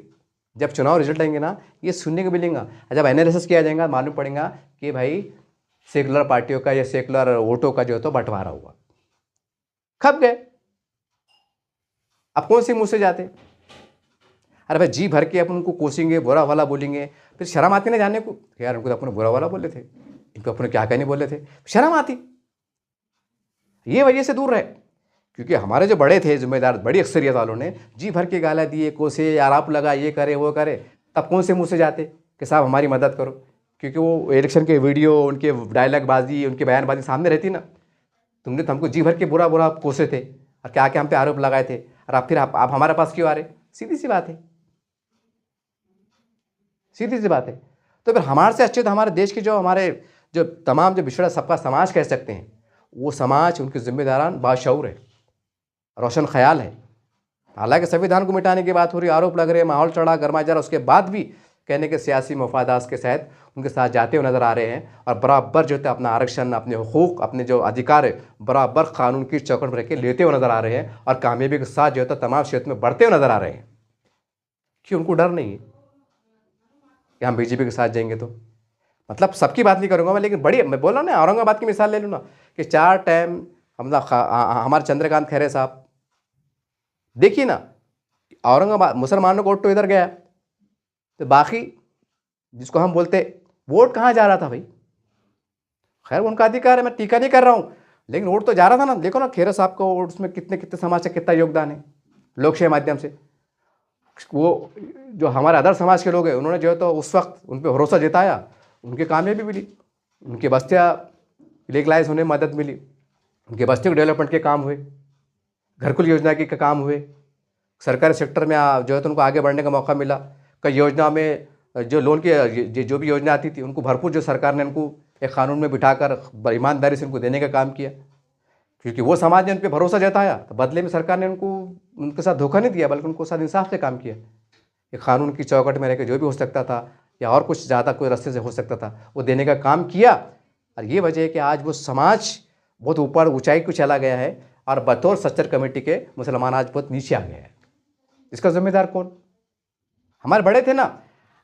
जब चुनाव रिजल्ट आएंगे ना, ये सुनने को मिलेगा। जब एनालिसिस किया जाएगा मालूम पड़ेगा कि भाई सेकुलर पार्टियों का या सेकुलर वोटों का जो है तो बंटवारा हुआ। खप गए। अब कौन से मुँह से जाते? अरे भाई जी भर के अपन उनको कोसेंगे, बुरा वाला बोलेंगे, फिर शर्म आती ना जानने को, यार उनको तो अपने बुरा वाला बोले थे, इनको अपने क्या कहने बोले थे, शर्म आती। ये वजह से दूर रहे, क्योंकि हमारे जो बड़े थे जिम्मेदार, बड़ी अक्सरियत वालों ने जी भर के गाला दिए, कोसे, आरोप लगा, ये करे वो करे, तब कौन से मुँह से जाते कि साहब हमारी मदद करो? क्योंकि वो इलेक्शन के वीडियो, उनके डायलॉगबाजी, उनकी बयानबाजी सामने रहती ना। तुमने तो हमको जी भर के बुरा बुरा कोसे थे और क्या क्या हम पे आरोप लगाए थे, और आप फिर आप हमारे पास क्यों आ रहे? सीधी सी बात है, सीधी सी बात है। तो फिर हमारे से अच्छे तो हमारे देश के जो तमाम जो पिछड़ा सबका समाज कह सकते हैं, वो समाज, उनके जिम्मेदारान बाशऊर है, रोशन ख्याल है। हालांकि संविधान को मिटाने की बात हो रही, आरोप लग रहे, माहौल चढ़ा, गर्मा जरा, उसके बाद भी कहने के सियासी मफादात के तहत उनके साथ जाते हुए नज़र आ रहे हैं, और बराबर जो है अपना आरक्षण, अपने हुकूक, अपने जो अधिकार है बराबर कानून की चौकट में रख के लेते हुए नज़र आ रहे हैं, और कामयाबी के साथ जो है तमाम क्षेत्र में बढ़ते हुए नज़र आ रहे हैं। कि उनको डर नहीं है कि हम बीजेपी के साथ जाएंगे तो, मतलब सबकी बात नहीं करूँगा मैं, लेकिन बड़ी, मैं बोला ना, औरंगाबाद की मिसाल ले लूँ ना कि 4 टाइम हमारे चंद्रकांत खैरे साहब, देखिए ना, औरंगाबाद मुसलमानों को वोट तो इधर गया, तो बाकी जिसको हम बोलते वोट कहाँ जा रहा था भाई? खैर उनका अधिकार है, मैं टीका नहीं कर रहा हूँ, लेकिन वोट तो जा रहा था ना। देखो ना खैरे साहब को वोट, उसमें कितने कितने समाज का कितना योगदान है लोकशाही माध्यम से। वो जो हमारे अदर समाज के लोग हैं, उन्होंने जो है तो उस वक्त उन पर भरोसा जताया, उनकी कामयाबी मिली, उनकी बस्तियाँ लीगलाइज होने में मदद मिली, उनके बस्तियों के डेवलपमेंट के काम हुए, घरकुल योजना के काम हुए, सरकारी सेक्टर में जो है तो उनको आगे बढ़ने का मौका मिला। कई योजना में जो लोन की जो भी योजना आती थी, उनको भरपूर जो सरकार ने उनको एक कानून में बिठाकर ईमानदारी से उनको देने का काम किया, क्योंकि वो समाज ने उन पर भरोसा जताया, तो बदले में सरकार ने उनके साथ धोखा नहीं दिया, बल्कि उनको साथ इंसाफ से काम किया। एक कानून की चौकट में रहकर जो भी हो सकता था, या और कुछ ज़्यादा कोई रास्ते से हो सकता था, वो देने का काम किया। और ये वजह है कि आज वो समाज बहुत ऊपर ऊंचाई को चला गया है, और बतौर सच्चर कमेटी के मुसलमान आज बहुत नीचे आ गए हैं। इसका जिम्मेदार कौन? हमारे बड़े थे ना।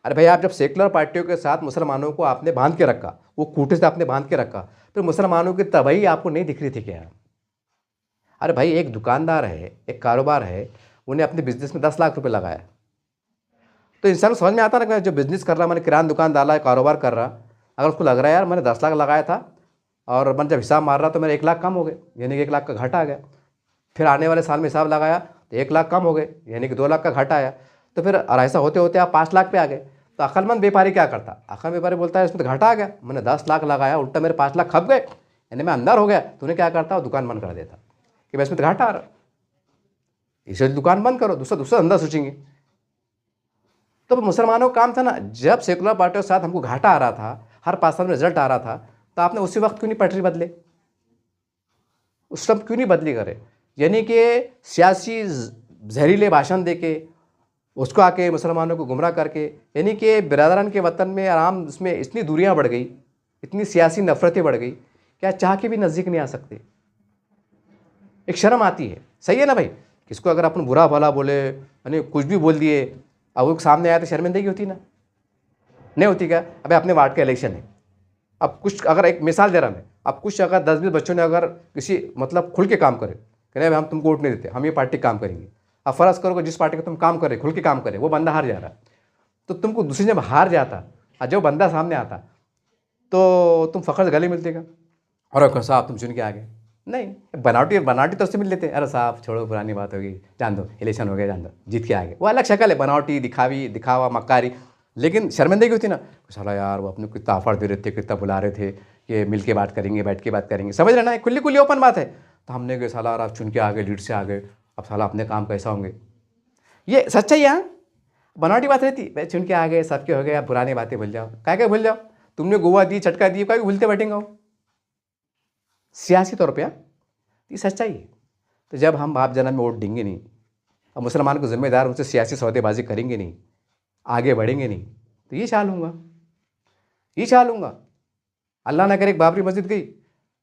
अरे भाई, आप जब सेकुलर पार्टियों के साथ मुसलमानों को आपने बांध के रखा, वो खूंटे से आपने बांध के रखा, फिर मुसलमानों की तबाही आपको नहीं दिख रही थी क्या? अरे भाई, एक दुकानदार है, एक कारोबार है, उन्हें अपने बिजनेस में 10 लाख रुपए लगाया, तो इंसान को समझ में आता ना कि जो बिजनेस कर रहा, मैंने किराना दुकान डाला है, कारोबार कर रहा, अगर उसको लग रहा है यार मैंने 10 लाख लगाया था और मैंने जब हिसाब मार रहा तो मेरे 1 लाख कम हो गए, यानी कि 1 लाख का घाटा आ गया। फिर आने वाले साल में हिसाब लगाया तो 1 लाख कम हो गए, यानी कि 2 लाख का घाटा आया। तो फिर ऐसा होते होते आप 5 लाख पे आ गए। तो अक्लमंद व्यापारी क्या करता? अक्लमंद व्यापारी बोलता है इसमें तो घाटा आ गया, मैंने 10 लाख लगाया, उल्टा मेरे 5 लाख खप गए, यानी मैं अंदर हो गया। तूने क्या करता? वो दुकान बंद कर देता कि भाई इसमें तो घाटा आ रहा, इसे दुकान बंद करो, दूसरा अंदर सोचेंगे। तो मुसलमानों का काम था ना, जब सेकुलर पार्टियों के साथ हमको घाटा आ रहा था, हर 5 साल में रिजल्ट आ रहा था, तो आपने उसी वक्त क्यों नहीं पटरी बदले, उस समय क्यों नहीं बदली करे? यानी कि सियासी जहरीले भाषण देके उसको आके मुसलमानों को गुमराह करके, यानी कि बिरादरान के वतन में आराम, उसमें इतनी दूरियां बढ़ गई, इतनी सियासी नफरतें बढ़ गई, क्या चाह के भी नज़दीक नहीं आ सकते। एक शर्म आती है, सही है ना भाई? किसको अगर अपन बुरा भला बोले, यानी कुछ भी बोल दिए, अब वो सामने आया तो शर्मिंदगी होती ना, नहीं होती क्या? अबे अपने वार्ड का इलेक्शन है, अब कुछ अगर एक मिसाल दे रहा मैं, अब कुछ अगर 10-20 बच्चों ने अगर किसी मतलब खुल के काम करे कि नहीं हम तुमको वोट नहीं देते, हम ये पार्टी काम करेंगे, अब फ़र्ज़ करो कि जिस पार्टी का तुम काम कर रहे, खुल के काम करे, वो बंदा हार जा रहा, तो तुमको दूसरी जब हार जाता और जो बंदा सामने आता तो तुम फ़ख्र से गले मिलते का, और कहो साहब तुम चुन के आ गए। नहीं, बनावटी बनावटी तो उससे मिल लेते, अरे साहब छोड़ो पुरानी बात होगी, जान दो इलेक्शन हो गया, जान दो जीत के आ गए। वो अलग शक्ल है, बनावटी, दिखावा, मक्कारी, लेकिन शर्मिंदगी होती ना, साला यार वो अपने को कितना ऑफर दे रहे थे, कितना बुला रहे थे कि मिल के बात करेंगे, बैठ के बात करेंगे, समझ रहे ना, खुली खुली ओपन बात है। तो हमने कहा साला यार आप चुन के आ गए, लीड से आ गए, अब साला अपने काम कैसा होंगे। ये सच्चाई है, बनावटी बात रहती, भाई चुन के आ गए, सबके हो गए, आप पुरानी बातें भूल जाओ, क्या भूल जाओ, तुमने गोवा दी, चटका दी, क्या भूलते बैठेंगे हो सियासी तौर पर। ये सच्चाई है। तो जब हम बाप जन्म में वोट देंगे नहीं और मुसलमान को जिम्मेदार उनसे सियासी सौदेबाजी करेंगे नहीं, आगे बढ़ेंगे नहीं, तो ये चाल लूँगा, ये चाल लूँगा। अल्लाह ना करे बाबरी मस्जिद गई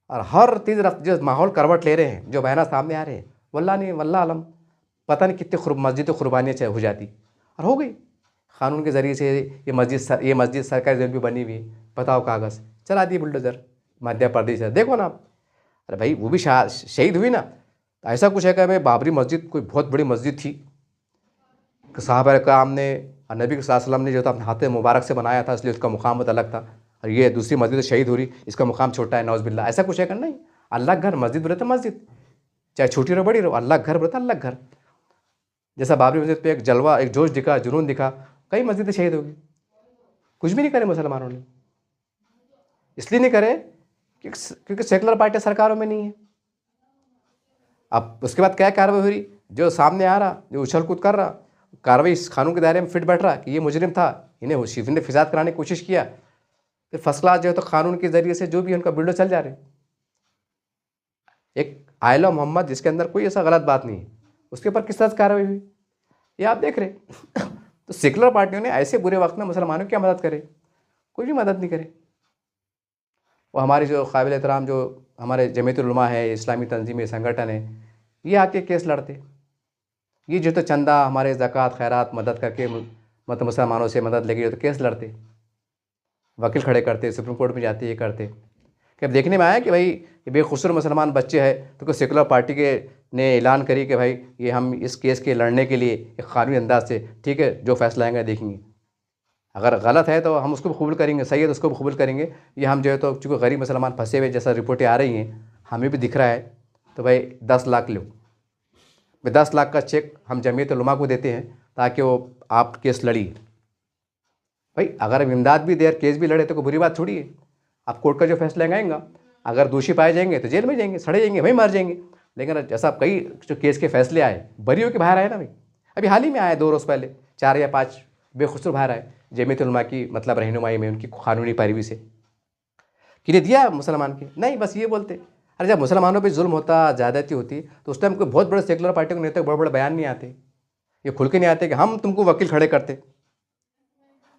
और हर तेज रफ्त जो माहौल करवट ले रहे हैं, जो बयाना सामने आ रहे हैं, वल्लाह नहीं वल्लाह आलम पता नहीं कितने मस्जिद कुर्बानियाँ हो जाती, और हो गई कानून के ज़रिए से। ये मस्जिद सरकारी ज़मीन पर बनी हुई है, बताओ कागज़ चला दिए बुलडोज़र, मध्य प्रदेश है, देखो ना आप। अरे भाई वो भी शहीद हुई ना, तो ऐसा कुछ है कि भाई बाबरी मस्जिद कोई बहुत बड़ी मस्जिद थी, साहबा कराम ने और नबी सल्लल्लाहु अलैहि वसल्लम ने जो था अपने हाथ मुबारक से बनाया था, इसलिए उसका मुकाम बहुत अलग था, और ये दूसरी मस्जिद शहीद हो रही, इसका मुकाम छोटा है, नौज़बिल्ला। ऐसा कुछ है करना नहीं, अल्लाह घर मस्जिद बोले तो मस्जिद, चाहे छोटी रहो बड़ी रहो, अल्लाह घर बोले तो अल्लाह घर। जैसा बाबरी मस्जिद पे एक जलवा, एक जोश दिखा, जुनून दिखा, कई मस्जिदें शहीद हो गई, कुछ भी नहीं करे मुसलमानों ने। इसलिए नहीं करे क्योंकि सेकुलर पार्टी सरकारों में नहीं है। अब उसके बाद क्या कार्रवाई हो रही, जो सामने आ रहा, जो उछल कूद कर रहा, कार्रवाई इस कानून के दायरे में फिट बैठ रहा कि ये मुजरिम था, इन्हें फिसाद कराने की कोशिश किया, फिर फर्स्ट क्लास जो है तो कानून के जरिए से जो भी उनका बिल्डो चल जा रहे। एक आयला मोहम्मद जिसके अंदर कोई ऐसा गलत बात नहीं है, उसके ऊपर किस तरह से कार्रवाई हुई, ये आप देख रहे। तो सेकुलर पार्टियों ने ऐसे बुरे वक्त में मुसलमानों की क्या मदद करे, कोई भी मदद नहीं करे। वो हमारे जो काबिल एहतराम जो हमारे जमीयतुल उलमा है, इस्लामी तंजीम संगठन है, ये आके केस लड़ते, ये जो तो चंदा हमारे ज़कात खैरात मदद करके मतलब मुसलमानों से मदद लेके तो केस लड़ते, वकील खड़े करते, सुप्रीम कोर्ट में जाते, ये करते। कि अब देखने में आया कि भाई ये बेकसूर मुसलमान बच्चे हैं, तो कोई सेकुलर पार्टी के ने ऐलान करी कि भाई ये हम इस केस के लड़ने के लिए एक कानूनी अंदाज से, ठीक है, जो फैसला आएंगे देखेंगे, अगर गलत है तो हम उसको भी कबूल करेंगे, सही है तो उसको भी कबूल करेंगे। ये हम जो है तो चूँकि गरीब मुसलमान फंसे हुए जैसा रिपोर्टें आ रही हैं, हमें भी दिख रहा है, तो भाई 10 लाख लो, भाई 10 लाख का चेक हम जमीयत उलमा को देते हैं ताकि वो आप केस लड़िए। भाई अगर हम इमदाद भी दे और केस भी लड़े तो कोई बुरी बात थोड़ी है। आप कोर्ट का जो फैसला आएगा, अगर दोषी पाए जाएंगे तो जेल में जाएंगे, सड़े जाएंगे, वहीं मर जाएंगे। लेकिन जैसा कई जो केस के फैसले आए, बरियों के बाहर आए ना भाई, अभी हाल ही में आए 2 रोज़ पहले 4 या 5 बेकसूर बाहर आए जमीयत उलमा की मतलब रहनुमाई में, उनकी कानूनी पैरवी से। किन्हें दिया मुसलमान के नहीं, बस ये बोलते। अरे जब मुसलमानों पे जुल्म होता, ज़्यादती होती, तो उस टाइम कोई बहुत बड़े सेकुलर पार्टियों के नेता बड़े बड़े बयान नहीं आते, ये खुल के नहीं आते कि हम तुमको वकील खड़े करते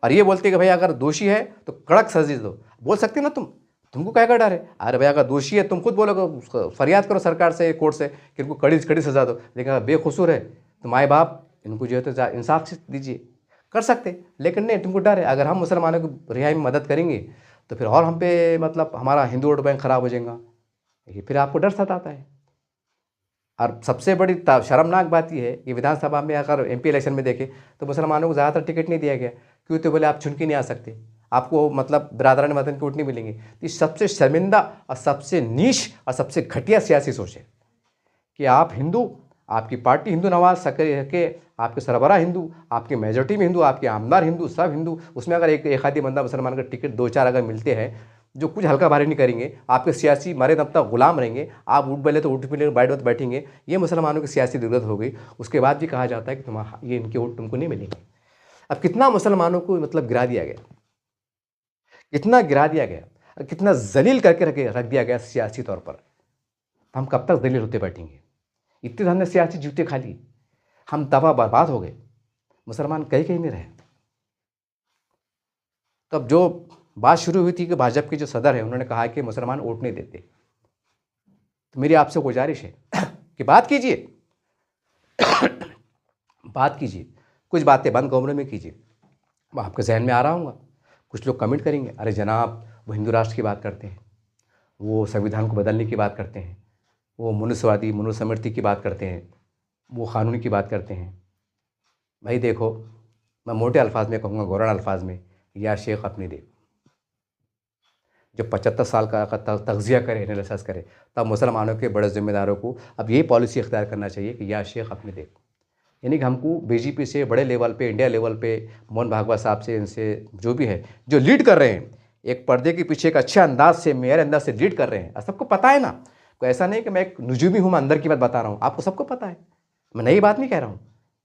और ये बोलते कि भाई अगर दोषी है तो कड़क सजा दो। बोल सकते ना तुमको क्या का डर है। अरे भाई अगर दोषी है तुम खुद बोलो, फरियाद करो सरकार से, कोर्ट से कि इनको कड़ी से कड़ी सजा दो। लेकिन अगर बेकसूर है तो माए बाप इनको जो है तो इंसाफ से दीजिए, कर सकते। लेकिन नहीं, तुमको डर है अगर हम मुसलमानों की रिहाई में मदद करेंगे तो फिर और हम पे मतलब हमारा हिंदू वोट बैंक खराब हो जाएगा, ये फिर आपको डर सताता है। और सबसे बड़ी शर्मनाक बात यह है कि विधानसभा में अगर एमपी इलेक्शन में देखें तो मुसलमानों को ज़्यादातर टिकट नहीं दिया गया, क्यों तो बोले आप चुन के नहीं आ सकते, आपको मतलब बिरादरान वतन की वोट नहीं मिलेंगे। तो ये सबसे शर्मिंदा और सबसे नीच और सबसे घटिया सियासी सोच है कि आप हिंदू, आपकी पार्टी हिंदू नवाज के, आपके सरबराह हिंदू, आपकी मेजोरिटी में हिंदू, आपके आमदार हिंदू, सब हिंदू, उसमें अगर एक आधी बंदा मुसलमान का टिकट 2-4 अगर मिलते हैं जो कुछ हल्का भारी नहीं करेंगे, आपके सियासी मरे दम तक गुलाम रहेंगे, आप उठ बैले तो उठ मिले, बैठ वक्त बैठेंगे, ये मुसलमानों की सियासी दिक्कत हो गई। उसके बाद भी कहा जाता है कि ये इनके वोट तुमको नहीं मिलेंगे। अब कितना मुसलमानों को मतलब गिरा दिया गया, कितना गिरा दिया गया, कितना जलील करके रख दिया गया सियासी तौर पर। हम कब तक जलील होते बैठेंगे, इतने हमने सियासी जूते खा लिए, हम तबाह बर्बाद हो गए, मुसलमान कहीं नहीं रहे। तब जो बात शुरू हुई थी कि भाजपा के जो सदर है उन्होंने कहा कि मुसलमान वोट नहीं देते, तो मेरी आपसे गुजारिश है कि बात कीजिए, बात कीजिए, कुछ बातें बंद कमरे में कीजिए। मैं आपके जहन में आ रहा हूँ, कुछ लोग कमेंट करेंगे, अरे जनाब वो हिंदू राष्ट्र की बात करते हैं, वो संविधान को बदलने की बात करते हैं, वो मनुष्यवादी मनुस्मृति की बात करते हैं, वो क़ानून की बात करते हैं। भाई देखो, मैं मोटे अल्फाज में कहूँगा, गौरन अल्फाज में, या शेख अपनी देख। जो 75 साल का तग़ज़िया करे, एनालिसिस करे, तब मुसलमानों के बड़े ज़िम्मेदारों को अब यही पॉलिसी इख्तियार करना चाहिए कि या शेख अपनी देख। यानी कि हमको बीजेपी से बड़े लेवल पे, इंडिया लेवल पे, मोहन भागवत साहब से, इनसे जो भी है, जो लीड कर रहे हैं, एक पर्दे के पीछे एक अच्छे अंदाज से, मेरे अंदाज से लीड कर रहे हैं। सबको पता है ना, कोई ऐसा नहीं कि मैं एक नजूमी हूँ, मैं अंदर की बात बता रहा हूँ, आपको सबको पता है, मैं नई बात नहीं कह रहा हूँ।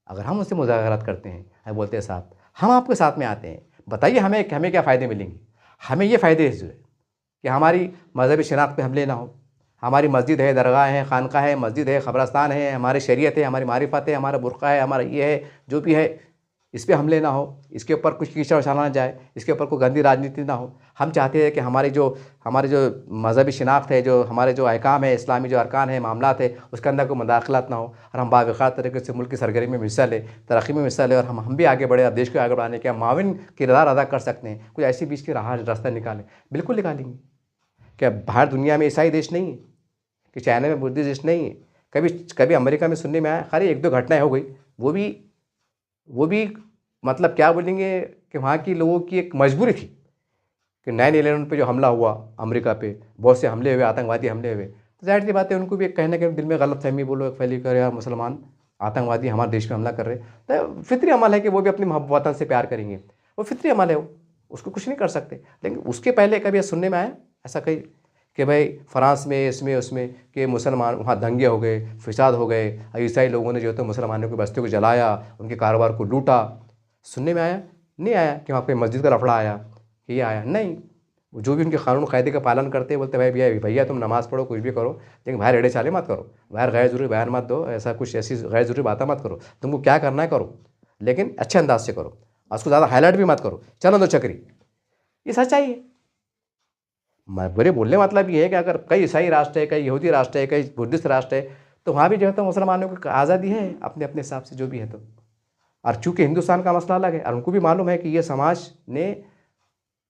अगर हम उससे मुज़ाकरात करते हैं, बोलते हैं साहब हम आपके साथ में आते हैं, बताइए हमें क्या फ़ायदे मिलेंगे। हमें ये फ़ायदे हैं कि हमारी मज़हबी शनाख्त पे हमले ना हो, हमारी मस्जिद है, दरगाह है, खानका है, मस्जिद है, ख़बरस्तान है, हमारी शरीयत है, हमारी मारिफत है, हमारा बुर्क़ा है, हमारा ये है, जो भी है, इस पे हमले ना हो, इसके ऊपर कुछ कीचड़ उछाला ना जाए, इसके ऊपर कोई गंदी राजनीति ना हो। हम चाहते हैं कि हमारी जो मज़हबी शनाख्त है, जो हमारे जो अहकाम है, इस्लामी जो अरकान है, मामलात है, उसके अंदर कोई मुदाखलत ना हो, और हम बावक़ार तरीके से मुल्क की सरगर्मी में हिस्सा लें, तरक्की में हिस्सा लें, और हम भी आगे बढ़े, अब देश को आगे बढ़ाने के माविन किरदार अदा कर सकते हैं। कुछ ऐसी बीच की रास्ता निकालें, बिल्कुल निकालेंगे। क्या बाहर दुनिया में ईसाई देश नहीं है, कि चाइना में बुद्धिस्ट देश नहीं है? कभी अमेरिका में सुनने में आया, खाली 1-2 घटनाएं हो गई, वो भी मतलब क्या बोलेंगे कि वहाँ की लोगों की एक मजबूरी थी कि 9/11 पे जो हमला हुआ अमेरिका पे, बहुत से हमले हुए, आतंकवादी हमले हुए, तो ज़ाहिर सी बात है उनको भी एक कहीं ना कहीं दिल में गलतफहमी बोलो फैली कर, यार मुसलमान आतंकवादी हमारे देश में हमला कर रहे, तो फितरी अमल है कि वो भी अपनी वतन से प्यार करेंगे, वो फितरी अमल है, वो उसको कुछ नहीं कर सकते। लेकिन उसके पहले कभी सुनने में आया ऐसा कहीं कि भाई फ्रांस में, इसमें उसमें, कि मुसलमान वहाँ दंगे हो गए, फिसाद हो गए, ईसाई लोगों ने जो है मुसलमानों की बस्तियों को जलाया, उनके कारोबार को लूटा? सुनने में आया? नहीं आया कि वहाँ पे मस्जिद का लफड़ा आया, कि ये आया नहीं। वो जो भी उनके कानून कायदे का पालन करते हैं, बोलते भाई भैया तुम नमाज़ पढ़ो, कुछ भी करो, लेकिन बाहर एड़े चाले मत करो, बाहर गैर ज़रूरी बयान मत दो, ऐसा कुछ ऐसी गैर ज़रूरी बातें मत करो, तुमको क्या करना है करो, लेकिन अच्छे अंदाज से करो, उसको ज़्यादा हाईलाइट भी मत करो, चलो दो चक्री। ये सच्चाई है। मेरे बोलने का मतलब ये है कि अगर कई ईसाई राष्ट्र है, कई यहूदी राष्ट्र है, कई बुद्धिस्ट राष्ट्र है, तो वहाँ भी जो है तो मुसलमानों को आज़ादी है अपने अपने हिसाब से जो भी है। तो और चूँकि हिंदुस्तान का मसला अलग है, और उनको भी मालूम है कि ये समाज ने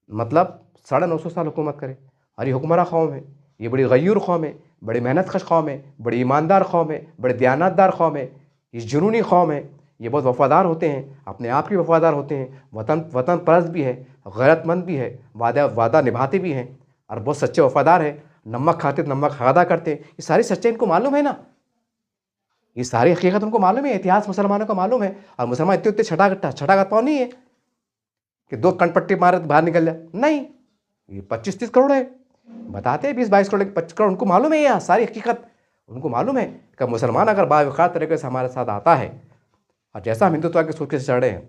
मतलब 950 साल हुकूमत करे, और ये हुक्मरान कौम है, ये बड़ी गयूर कौम है, बड़ी मेहनत कश कौम है, बड़ी ईमानदार कौम है, बड़े दयानतदार कौम है, ये जुनूनी कौम है, ये बहुत वफ़ादार होते हैं, अपने आप की वफ़ादार होते हैं, वतन परस्त भी है, गैरतमंद भी है, वादा निभाते भी हैं, और बहुत सच्चे वफ़ादार हैं, नमक खाते नमक अदा करते हैं। ये सारी सच्चाई इनको मालूम है ना, ये सारी हकीकत उनको मालूम है, इतिहास मुसलमानों को मालूम है। और मुसलमान इतने छठा पाँव नहीं है कि 2 कनपट्टी मारे तो बाहर निकल जाए, नहीं। ये 25-30 करोड़ है, बताते हैं 20-22 करोड़, 25 करोड़, उनको मालूम है, यह सारी हकीकत उनको मालूम है कि मुसलमान अगर बावक़ार तरीके से हमारे साथ आता है, और जैसा हम हिंदुत्व के सूखे से चढ़े हैं,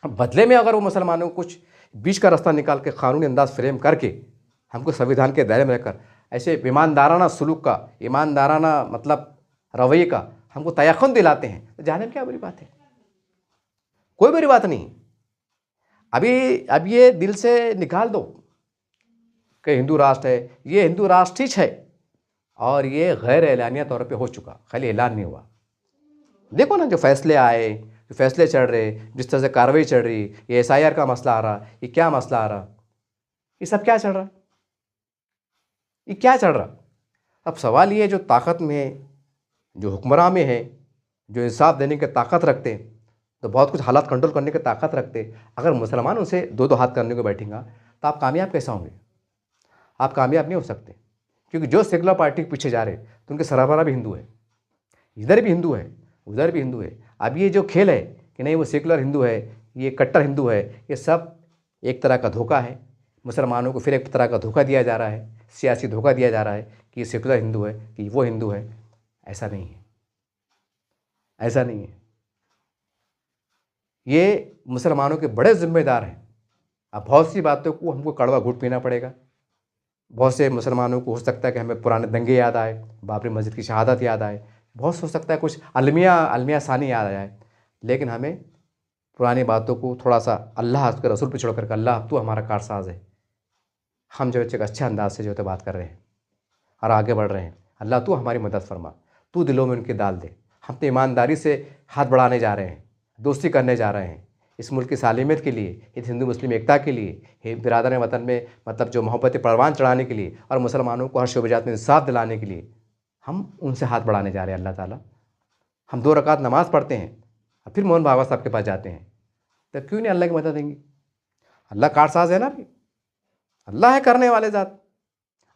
बदले में अगर वो मुसलमानों को कुछ बीच का रास्ता निकाल के कानूनी अंदाज फ्रेम करके हमको संविधान के दायरे में रहकर ऐसे ईमानदाराना सलूक का, ईमानदाराना मतलब रवैये का हमको तयक़ुन दिलाते हैं, तो जाने में क्या बुरी बात है? कोई बुरी बात नहीं। अब ये दिल से निकाल दो कि हिंदू राष्ट्र है, ये हिंदू राष्ट्र ही है, और ये गैर एलानिया तौर पे हो चुका, खाली ऐलान नहीं हुआ। देखो ना जो फैसले आए, जो फैसले चल रहे, जिस तरह से कार्रवाई चल रही, ये SIR का मसला आ रहा, ये क्या मसला आ रहा, ये सब क्या चल रहा, ये क्या चल रहा? अब सवाल ये, जो ताकत में है, जो हुक्मरान में है, जो इंसाफ देने की ताकत रखते हैं, तो बहुत कुछ हालात कंट्रोल करने की ताकत रखते, अगर मुसलमान उनसे 2-2 हाथ करने को बैठेंगे तो आप कामयाब कैसे होंगे? आप कामयाब नहीं हो सकते, क्योंकि जो सेकुलर पार्टी के पीछे जा रहे तो उनके सरबराह भी हिंदू है, इधर भी हिंदू है, उधर भी हिंदू है। अब ये जो खेल है कि नहीं वो सेकुलर हिंदू है, ये कट्टर हिंदू है, ये सब एक तरह का धोखा है। मुसलमानों को फिर एक तरह का धोखा दिया जा रहा है, सियासी धोखा दिया जा रहा है कि ये सेकुलर हिंदू है, कि वो हिंदू है। ऐसा नहीं है, ऐसा नहीं है। ये मुसलमानों के बड़े ज़िम्मेदार हैं। अब बहुत सी बातों को हमको कड़वा घूंट पीना पड़ेगा। बहुत से मुसलमानों को हो सकता है कि हमें पुराने दंगे याद आए, बाबरी मस्जिद की शहादत याद आए, बहुत हो सकता है कुछ अलमिया सानी याद आ जाए, लेकिन हमें पुरानी बातों को थोड़ा सा अल्लाह के रसूल पे छोड़ करके, अल्लाह तू हमारा कारसाज है, हम जो है एक अच्छे अंदाज से जो है बात कर रहे हैं और आगे बढ़ रहे हैं। अल्लाह तू हमारी मदद फरमा, तू दिलों में उनकी डाल दे। हम तो ईमानदारी से हाथ बढ़ाने जा रहे हैं, दोस्ती करने जा रहे हैं, इस मुल्क की सालिमियत के लिए, इस हिंदू मुस्लिम एकता के लिए, बिरादर वतन में मतलब जो मोहब्बत परवान चढ़ाने के लिए, और मुसलमानों को हर शोबजात में इंसाफ दिलाने के लिए हम उनसे हाथ बढ़ाने जा रहे हैं। अल्लाह ताला हम 2 रकात नमाज़ पढ़ते हैं और फिर मोहन भागवत साहब के पास जाते हैं, तो क्यों नहीं अल्लाह की मदद देंगे? अल्लाह कारसाज है ना भाई, अल्लाह है करने वाले ज़ात।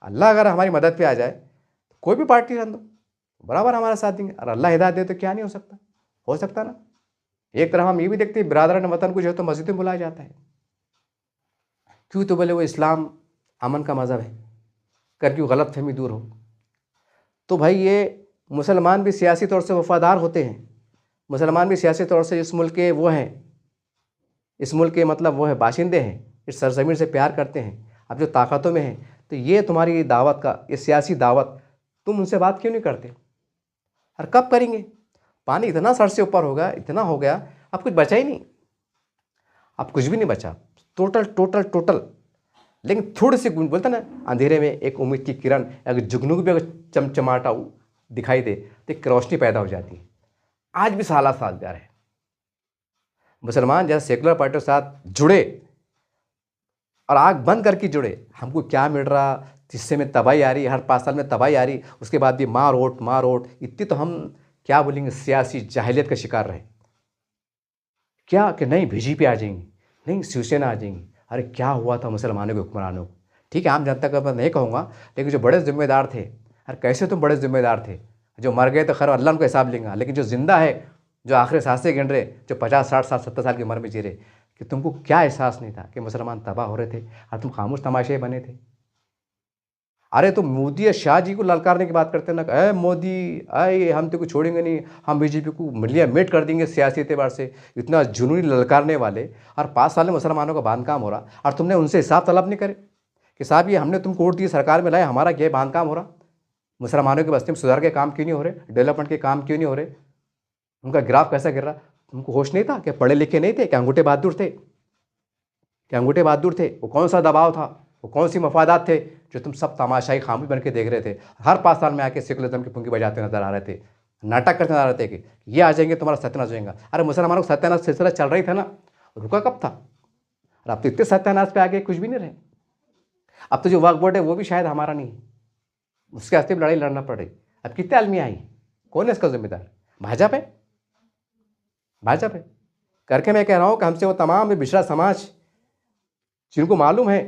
अल्लाह अगर हमारी मदद पे आ जाए, तो कोई भी पार्टी रहने दो, बराबर हमारा साथ देंगे। और अल्लाह हिदायत दे तो क्या नहीं हो सकता ना। एक तरफ हम ये भी देखते हैं बिरादरान वतन को जो है तो मस्जिद में बुलाया जाता है, क्यों? तो बोले वो इस्लाम अमन का मज़हब है, करके वो गलत फहमी दूर हो। तो भाई ये मुसलमान भी सियासी तौर से वफादार होते हैं, मुसलमान भी सियासी तौर से इस मुल्क के वो हैं, इस मुल्क के मतलब वो है बाशिंदे हैं, इस सरजमीन से प्यार करते हैं। अब जो ताकतों में हैं, तो ये तुम्हारी दावत का, ये सियासी दावत, तुम उनसे बात क्यों नहीं करते? और कब करेंगे? पानी इतना सर से ऊपर होगा, इतना हो गया, अब कुछ बचा ही नहीं, अब कुछ भी नहीं बचा, टोटल टोटल टोटल। लेकिन थोड़ी सी बोलते ना, अंधेरे में एक उम्मीद की किरण, अगर जुगनू भी अगर चमचमाटा दिखाई दे तो एक रोशनी पैदा हो जाती है। आज भी हालात साजगार है। मुसलमान जैसे सेकुलर पार्टियों के साथ जुड़े और आँख बंद करके जुड़े, हमको क्या मिल रहा, हिस्से में तबाही आ रही, हर 5 साल में तबाही आ रही, उसके बाद भी मार ओट, इतनी तो हम क्या बोलेंगे, सियासी जाहिलियत का शिकार रहे। क्या कि नहीं बीजेपी आ जाएंगी, नहीं शिवसेना आ जाएंगी। अरे क्या हुआ था मुसलमानों के हुक्मरानों को? ठीक है, आम जनता का मैं नहीं कहूँगा, लेकिन जो बड़े जिम्मेदार थे, अरे कैसे तुम बड़े जिम्मेदार थे? जो मर गए तो खैर अल्लाह उनको हिसाब लेंगे, लेकिन जो जिंदा है, जो आखिरी सांसें गिन रहे, जो 50 60 साल 70 साल की उम्र में जी रहे, कि तुमको क्या एहसास नहीं था कि मुसलमान तबाह हो रहे थे और तुम खामोश तमाशे बने थे? अरे तो मोदी या शाह जी को ललकारने की बात करते हैं ना, अरे मोदी आए हम तो को छोड़ेंगे नहीं, हम बीजेपी को मिलिया मेट कर देंगे सियासी एतबार से, इतना जुनूनी ललकारने वाले। और 5 साल में मुसलमानों का बांध काम हो रहा और तुमने उनसे हिसाब तलब नहीं करे कि साहब ये हमने तुमको वोट दिए, सरकार में लाए, हमारा क्या बांध काम हो रहा? मुसलमानों की बस्ती में सुधार के काम क्यों नहीं हो रहे? डेवलपमेंट के काम क्यों नहीं हो रहे? उनका ग्राफ कैसा गिर रहा? तुमको होश नहीं था? क्या पढ़े लिखे नहीं थे? क्या अंगूठे बहादुर थे? क्या अंगूठे बहादुर थे? वो कौन सा दबाव था, वो कौन सी मफादात थे जो तुम सब तमाशाई खामोश बन के देख रहे थे? हर 5 साल में आके सेकुलरिज्म की पुंगी बजाते नजर आ रहे थे, नाटक करते नजर आ रहे थे कि ये आ जाएंगे तुम्हारा सत्यानाश हो जाएगा। अरे मुसलमानों का सत्यानाश सिलसिला चल रही था ना, रुका कब था? और अब तो इतने सत्यानाश पे आगे कुछ भी नहीं रहे। अब तो जो वक्फ बोर्ड है वो भी शायद हमारा नहीं है, उसके हस्ते लड़ाई लड़ना पड़ रही। अब कितने आदमी आई, कौन है इसका जिम्मेदार? भाजपा है, भाजपा है। करके मैं कह रहा हूँ कि हमसे वो तमाम बिछड़ा समाज जिनको मालूम है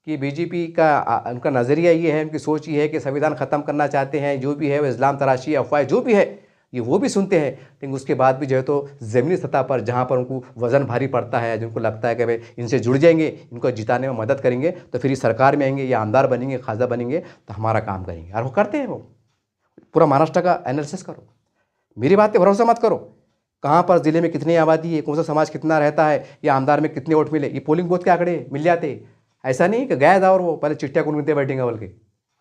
कि बीजेपी का उनका नज़रिया ये है, उनकी सोच ये है कि संविधान ख़त्म करना चाहते हैं, जो भी है वो इस्लाम तराशी अफवाह जो भी है ये वो भी सुनते हैं, लेकिन उसके बाद भी जो है तो ज़मीनी सतह पर जहाँ पर उनको वज़न भारी पड़ता है, जिनको लगता है कि भाई इनसे जुड़ जाएंगे, इनको जिताने में मदद करेंगे, तो फिर इस सरकार में आएंगे या आमदार बनेंगे, खासा बनेंगे, तो हमारा काम करेंगे। और वो करते हैं। वो पूरा महाराष्ट्र का एनालिसिस करो, मेरी बात पे भरोसा मत करो। कहाँ पर ज़िले में कितनी आबादी है, कौन सा समाज कितना रहता है, या आमदार में कितने वोट मिले, ये पोलिंग बूथ के आंकड़े मिल जाते। ऐसा नहीं कि गया था और वो पहले चिट्ठिया कौन मिलते बैठेंगे बोल के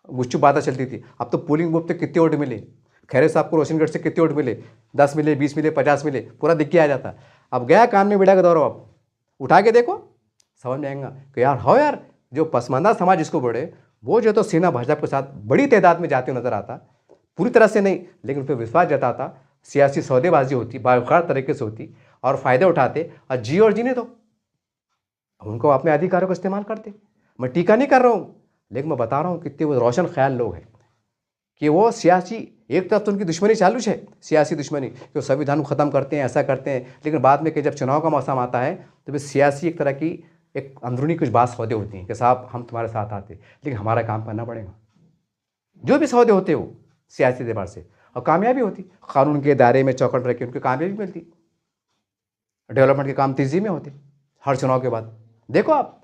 गुच्चू बातें चलती थी। अब तो पोलिंग बूथ पे कितने वोट मिले, खैरे साहब को रोशनगढ़ से कितने वोट मिले, 10 मिले, 20 मिले, 50 मिले, पूरा दिख के आ जाता। अब गया कान में बेड़ा का दौरा, आप उठा के देखो, समझ में आएगा कि यार हो यार, जो पसमानदा समाज जिसको बोले वो जो तो सेना भाजपा के साथ बड़ी तादाद में जाते नजर आता, पूरी तरह से नहीं लेकिन उस पर विश्वास जताता, सियासी सौदेबाजी होती, बावकार तरीके से होती और फ़ायदे उठाते और जी और जीने दो, उनको अपने अधिकारों का इस्तेमाल करते। मैं टीका नहीं कर रहा हूँ, लेकिन मैं बता रहा हूँ कितने वो रोशन ख्याल लोग हैं कि वो सियासी, एक तरफ तो उनकी दुश्मनी चालू है, सियासी दुश्मनी कि वो संविधान को ख़त्म करते हैं, ऐसा करते हैं, लेकिन बाद में कि जब चुनाव का मौसम आता है तो वे सियासी एक तरह की एक अंदरूनी कुछ बात सौदे होती हैं कि साहब हम तुम्हारे साथ आते, लेकिन हमारा काम करना पड़ेगा। जो भी सौदे होते हो सियासी एतबार से, और कामयाबी होती, कानून के दायरे में चौकट रख के उनकी कामयाबी मिलती, डेवलपमेंट के काम तेज़ी में होते हर चुनाव के बाद। देखो आप,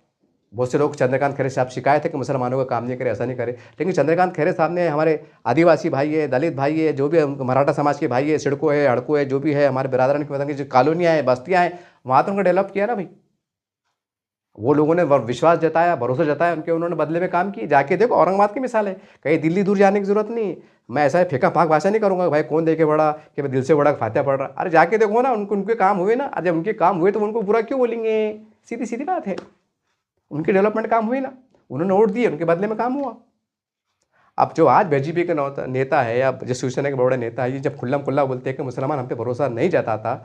बहुत से लोग चंद्रकांत खैरे साहब शिकायत है कि मुसलमानों का काम नहीं करे, ऐसा नहीं करे, लेकिन चंद्रकांत खैरे साहब ने हमारे आदिवासी भाई है, दलित भाई है, जो भी मराठा समाज के भाई है, सिड़को है, हड़को है, जो भी है हमारे बिरादरन की मतलब जो कॉलोनियाँ हैं, बस्तियाँ हैं, वहाँ तो उनको डेवलप किया ना भाई। वो लोगों ने विश्वास जताया, भरोसा जताया उनके, उन्होंने बदले में काम किए। जाके देखो, औरंगाबाद की मिसाल है, कहीं दिल्ली दूर जाने की जरूरत नहीं। मैं ऐसा फेंका फाक भाषा नहीं करूँगा भाई कौन देखे बड़ा कि मैं दिल से बड़ा फातिहा पढ़ रहा। अरे जाके देखो ना, उनके काम हुए ना, जब उनके काम हुए तो उनको बुरा क्यों बोलेंगे? सीधी सीधी बात है, उनके डेवलपमेंट काम हुए ना, उन्होंने वोट दिए, उनके बदले में काम हुआ। अब जो आज बीजेपी के नेता है या जो शिवसेना के बड़े नेता है, ये जब खुल्लम खुल्ला बोलते हैं कि मुसलमान हम पे भरोसा नहीं जताता,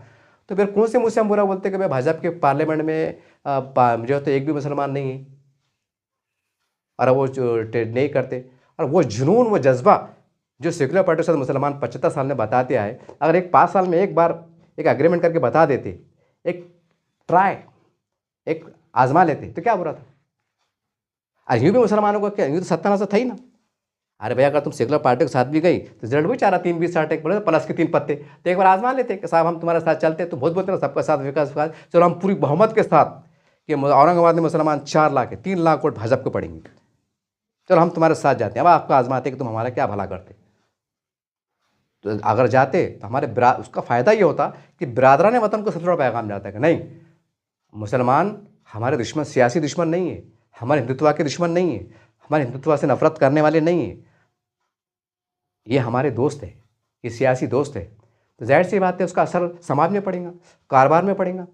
तो फिर कौन से मुझसे हम बुरा बोलते हैं कि भाई भाजपा के पार्लियामेंट में जो तो एक भी मुसलमान नहीं है, और वो जो नहीं करते। और वो जुनून, वो जज्बा जो सेकुलर पार्टी के साथ मुसलमान 75 साल में बताते आए, अगर 5 साल में एक बार एक एग्रीमेंट करके बता देते, एक ट्राई, एक आजमा लेते, तो क्या बुरा था। और यूँ भी मुसलमानों को क्या, यूँ तो सत्यानाश था ही ना। अरे भैया, अगर तुम सेकुलर पार्टी के साथ भी गई तो रिजल्ट भी 4 3 20 60 बोले प्लस के 3 पत्ते, तो एक बार आजमा लेते कि साहब हम तुम्हारे साथ चलते। तो बहुत बोलते ना सबका साथ विकास विकास, चलो हम पूरी बहुमत के साथ कि औरंगाबाद में मुसलमान 4 लाख है, 3 लाख वोट भाजपा को पड़ेंगे, चलो हम तुम्हारे साथ जाते हैं। अब आपको आजमाते कि तुम हमारा क्या भला करते। तो अगर जाते तो हमारे उसका फ़ायदा ये होता कि बिरादरान वतन को सबसे बड़ा पैगाम जाता है कि नहीं, मुसलमान हमारे दुश्मन, सियासी दुश्मन नहीं है, हमारे हिंदुत्व के दुश्मन नहीं है, हमारे हिंदुत्व से नफरत करने वाले नहीं है, ये हमारे दोस्त है, ये सियासी दोस्त है। तो जाहिर सी बात है उसका असर समाज में पड़ेगा, कारोबार में पड़ेगा।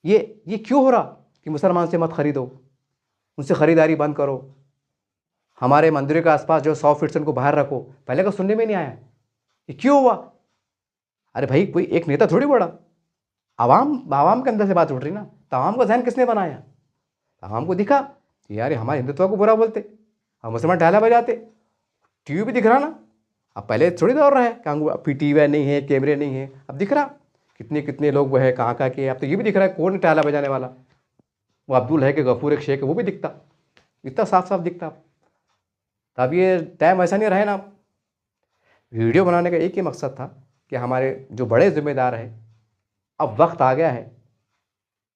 ये क्यों हो रहा कि मुसलमान से मत खरीदो, उनसे ख़रीदारी बंद करो, हमारे मंदिरों के आसपास जो 100 फीट से उनको बाहर रखो, पहले का सुनने में नहीं आया। ये क्यों हुआ? अरे भाई, कोई एक नेता थोड़ी बड़ा, आवाम के अंदर से बात उठ रही ना। तो आवाम का जहन किसने बनाया? आवाम को दिखा कि यार हमारे हिंदुत्व को बुरा बोलते, हम मुसलमान डायला बजाते, टीवी भी दिख रहा ना। अब पहले थोड़ी दौड़ रहा है कि टीवी नहीं है, कैमरे नहीं है, अब दिख रहा कितने कितने लोग वो है, कहाँ कहाँ के। अब तो ये भी दिख रहा है कौन टाला बजाने वाला, वो अब्दुल है कि गफूर एक शेख है, वो भी दिखता, इतना साफ साफ दिखता। तब ये टाइम ऐसा नहीं रहे ना। वीडियो बनाने का एक ही मकसद था कि हमारे जो बड़े जिम्मेदार हैं, अब वक्त आ गया है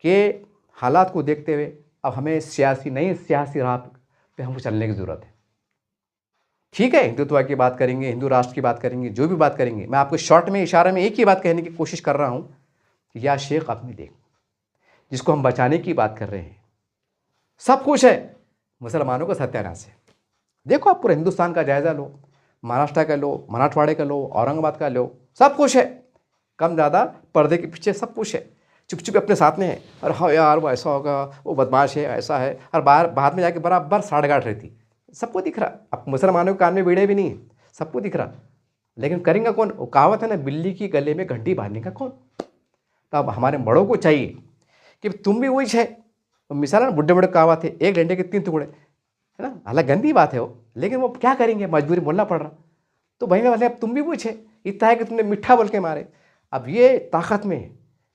कि हालात को देखते हुए अब हमें नई सियासी राह पे हमको चलने की ज़रूरत है। ठीक है, हिंदुत्व की बात करेंगे, हिंदू राष्ट्र की बात करेंगे, जो भी बात करेंगे, मैं आपको शॉर्ट में इशारे में एक ही बात कहने की कोशिश कर रहा हूँ कि या शेख अपनी देख, जिसको हम बचाने की बात कर रहे हैं, सब कुछ है, मुसलमानों का सत्यानाश है। देखो, आप पूरे हिंदुस्तान का जायज़ा लो, महाराष्ट्र का लो, मराठवाड़े का लो, औरंगाबाद का लो, सब कुछ है, कम ज़्यादा पर्दे के पीछे सब कुछ है, चुप चुप अपने साथ में है। और हाँ यार वो ऐसा होगा, वो बदमाश है, ऐसा है, और बाद में जाके बराबर साढ़गांठ रहती, सबको दिख रहा। अब मुसलमानों के कान में बीड़े भी नहीं है, सबको दिख रहा, लेकिन करेंगे कौन? वो कहावत है ना, बिल्ली की गले में घंटी बांधने का कौन? तो अब हमारे बड़ों को चाहिए कि तुम भी वही है। मिसाल ना, बुढ़े बुढ़े कहावत है, एक डंडे के 3 टुकड़े, है ना, हालांकि गंदी बात है वो, लेकिन वो क्या करेंगे, मजबूरी बोलना पड़ रहा। तो भाई वाले, अब तुम भी पूछे, इतना है कि तुमने मीठा बोल के मारे। अब ये ताकत में है,